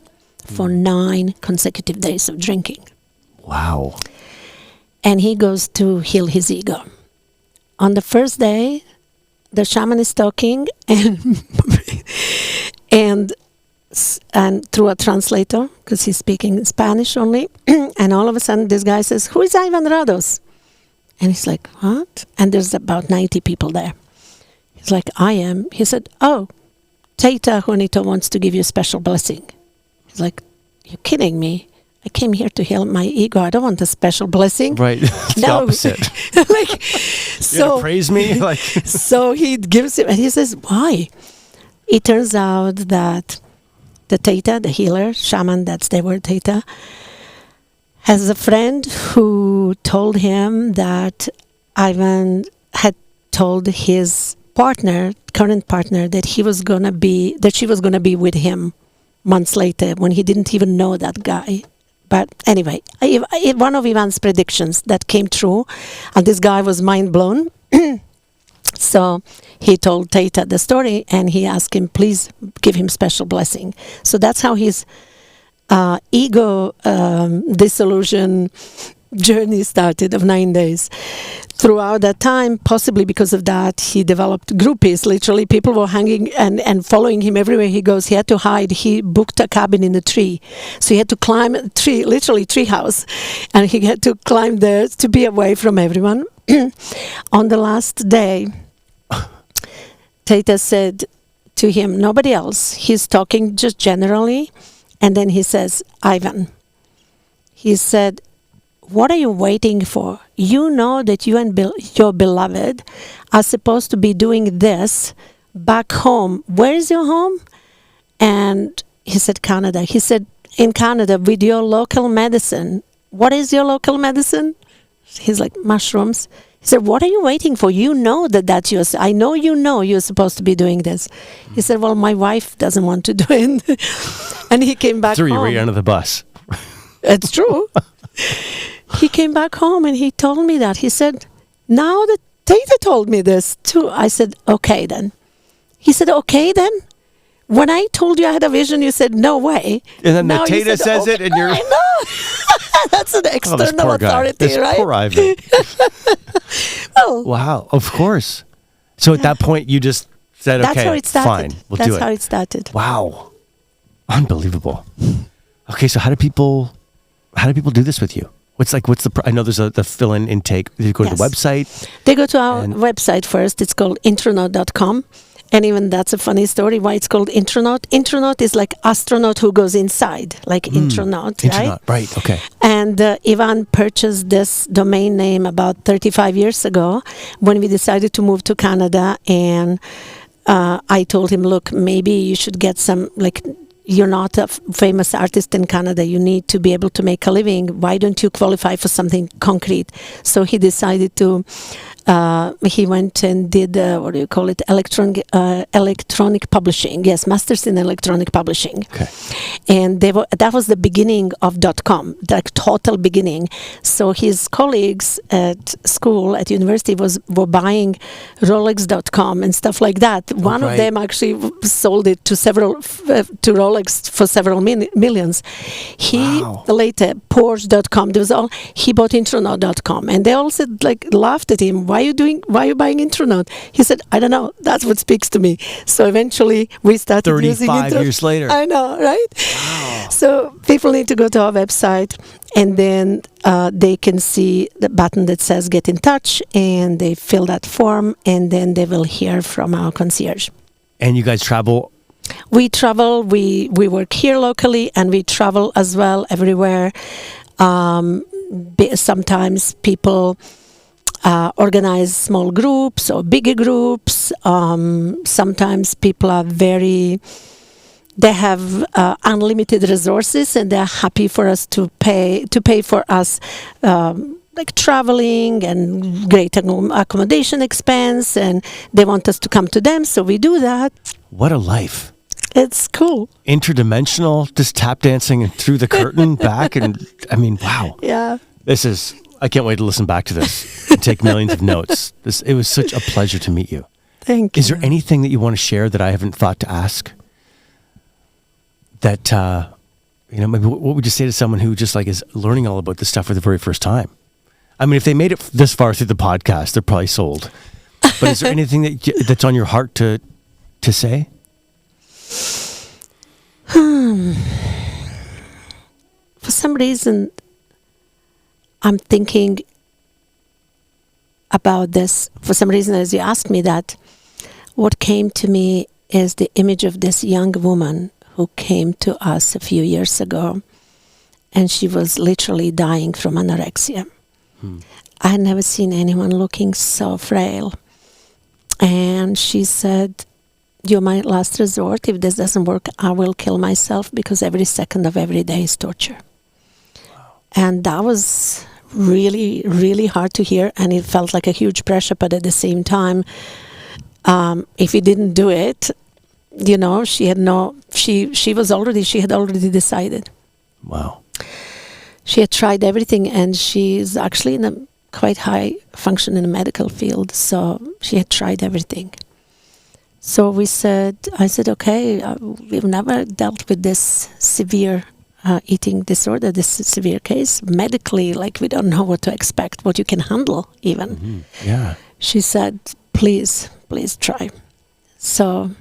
for 9 consecutive days of drinking. Wow. And he goes to heal his ego. On the first day, the shaman is talking and through a translator, because he's speaking Spanish only, and all of a sudden this guy says, who is Ivan Rados? And he's like, what? And there's about 90 people there. He's like, I am. He said, oh, Teta Juanito wants to give you a special blessing. He's like, you're kidding me. I came here to heal my ego. I don't want a special blessing. Right. It's the opposite. Like, you gonna praise me? Like. So he gives him, and he says, why? It turns out that the Teta, the healer, shaman, that's the word Teta, has a friend who told him that Ivan had told his current partner, that she was gonna be with him months later when he didn't even know that guy. But anyway, one of Ivan's predictions that came true, and this guy was mind blown. So he told Teta the story, and he asked him, please give him special blessing. So that's how his ego dissolution journey started of 9 days. Throughout that time, possibly because of that, he developed groupies. Literally, people were hanging and following him everywhere he goes. He had to hide. He booked a cabin in a tree. So he had to climb a tree, literally tree house. And he had to climb there to be away from everyone. On the last day, Teta said to him, nobody else. He's talking just generally. And then he says, Ivan. He said, what are you waiting for? You know that you and your beloved are supposed to be doing this back home. Where is your home? And he said, Canada. He said, in Canada, with your local medicine. What is your local medicine? He's like, mushrooms. He said, what are you waiting for? You know that's yours. I know you're supposed to be doing this. He said, well, my wife doesn't want to do it. And he came back home. Threw you right under the bus. It's true. He came back home and he told me that. He said, now that Teta told me this too. I said, okay then. He said, okay then? When I told you I had a vision, you said, no way. And then now the Teta says it and you're... I know. That's an external authority, this right? Poor Ivan. Well, wow, of course. So at that point, you just said, that's okay, how it started. fine, we'll do it. That's how it started. Wow. Unbelievable. Okay, so how do people do this with you? I know there's the fill-in intake. You go to the website. They go to our website first. It's called Intronaut.com. And even that's a funny story why it's called Intronaut. Intronaut is like astronaut who goes inside, like Intronaut, Intronaut, right? Okay. And Ivan purchased this domain name about 35 years ago when we decided to move to Canada. And I told him, look, maybe you should get some, like, you're not a famous artist in Canada. You need to be able to make a living. Why don't you qualify for something concrete? So he decided to He went and did, what do you call it, electronic publishing. Yes, Masters in Electronic Publishing. Okay. And that was the beginning of .com, the total beginning. So his colleagues at school, at university, were buying Rolex.com and stuff like that. One of them actually sold it to to Rolex for several millions. He later, Porsche.com, he bought Intronaut.com, and they all said, laughed at him. Why are you buying Intronaut? He said, I don't know. That's what speaks to me. So eventually we started using 35 years later. I know, right? Wow. So people need to go to our website, and then they can see the button that says get in touch, and they fill that form, and then they will hear from our concierge. And you guys travel? We travel. We work here locally, and we travel as well everywhere. Sometimes people organize small groups or bigger groups. Sometimes people are they have unlimited resources, and they're happy for us to pay for us traveling and great accommodation expense, and they want us to come to them, so we do that. What a life. It's cool. Interdimensional, just tap dancing and through the curtain back, and I mean, wow. Yeah. I can't wait to listen back to this and take millions of notes. It was such a pleasure to meet you. Thank you. Is there anything that you want to share that I haven't thought to ask? That, maybe what would you say to someone who just is learning all about this stuff for the very first time? I mean, if they made it this far through the podcast, they're probably sold. But is there anything that's on your heart to say? For some reason, I'm thinking about this. For some reason, as you asked me that, what came to me is the image of this young woman who came to us a few years ago, and she was literally dying from anorexia. I had never seen anyone looking so frail. And she said, "You're my last resort. If this doesn't work, I will kill myself, because every second of every day is torture." Wow. And that was really, really hard to hear, and it felt like a huge pressure, but at the same time, if we didn't do it, she had already decided. Wow. She had tried everything, and she's actually in a quite high function in the medical field, so she had tried everything. So I said, okay, we've never dealt with this severe eating disorder, this severe case. Medically, we don't know what to expect, what you can handle even. Mm-hmm. Yeah. She said, please try. So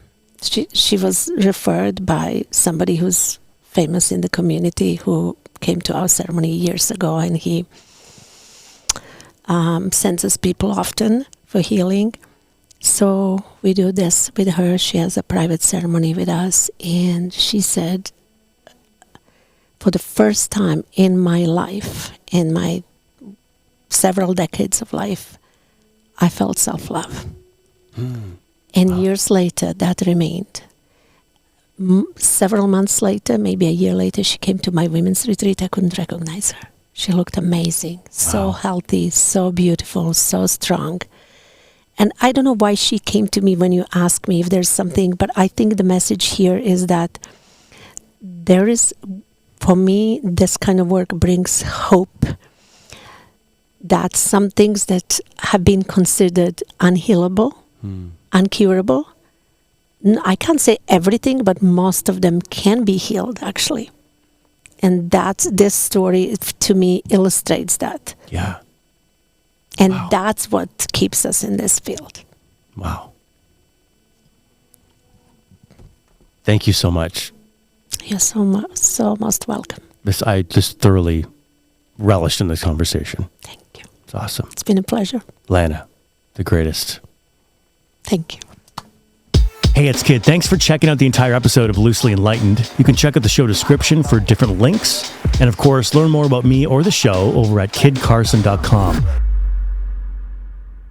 she was referred by somebody who's famous in the community, who came to our ceremony years ago, and he sends us people often for healing. So we do this with her. She has a private ceremony with us, and she said, for the first time in my life, in my several decades of life, I felt self-love. And years later, that remained. Several months later, maybe a year later, she came to my women's retreat. I couldn't recognize her. She looked amazing, so healthy, so beautiful, so strong. And I don't know why she came to me when you ask me if there's something, but I think the message here is that there is, for me, this kind of work brings hope that some things that have been considered unhealable, uncurable, I can't say everything, but most of them can be healed, actually. And this story, to me, illustrates that. Yeah. And that's what keeps us in this field. Wow. Thank you so much. You're so most welcome. I just thoroughly relished in this conversation. Thank you. It's awesome. It's been a pleasure. Lana, the greatest. Thank you. Hey, it's Kid. Thanks for checking out the entire episode of Loosely Enlightened. You can check out the show description for different links. And of course, learn more about me or the show over at kidcarson.com.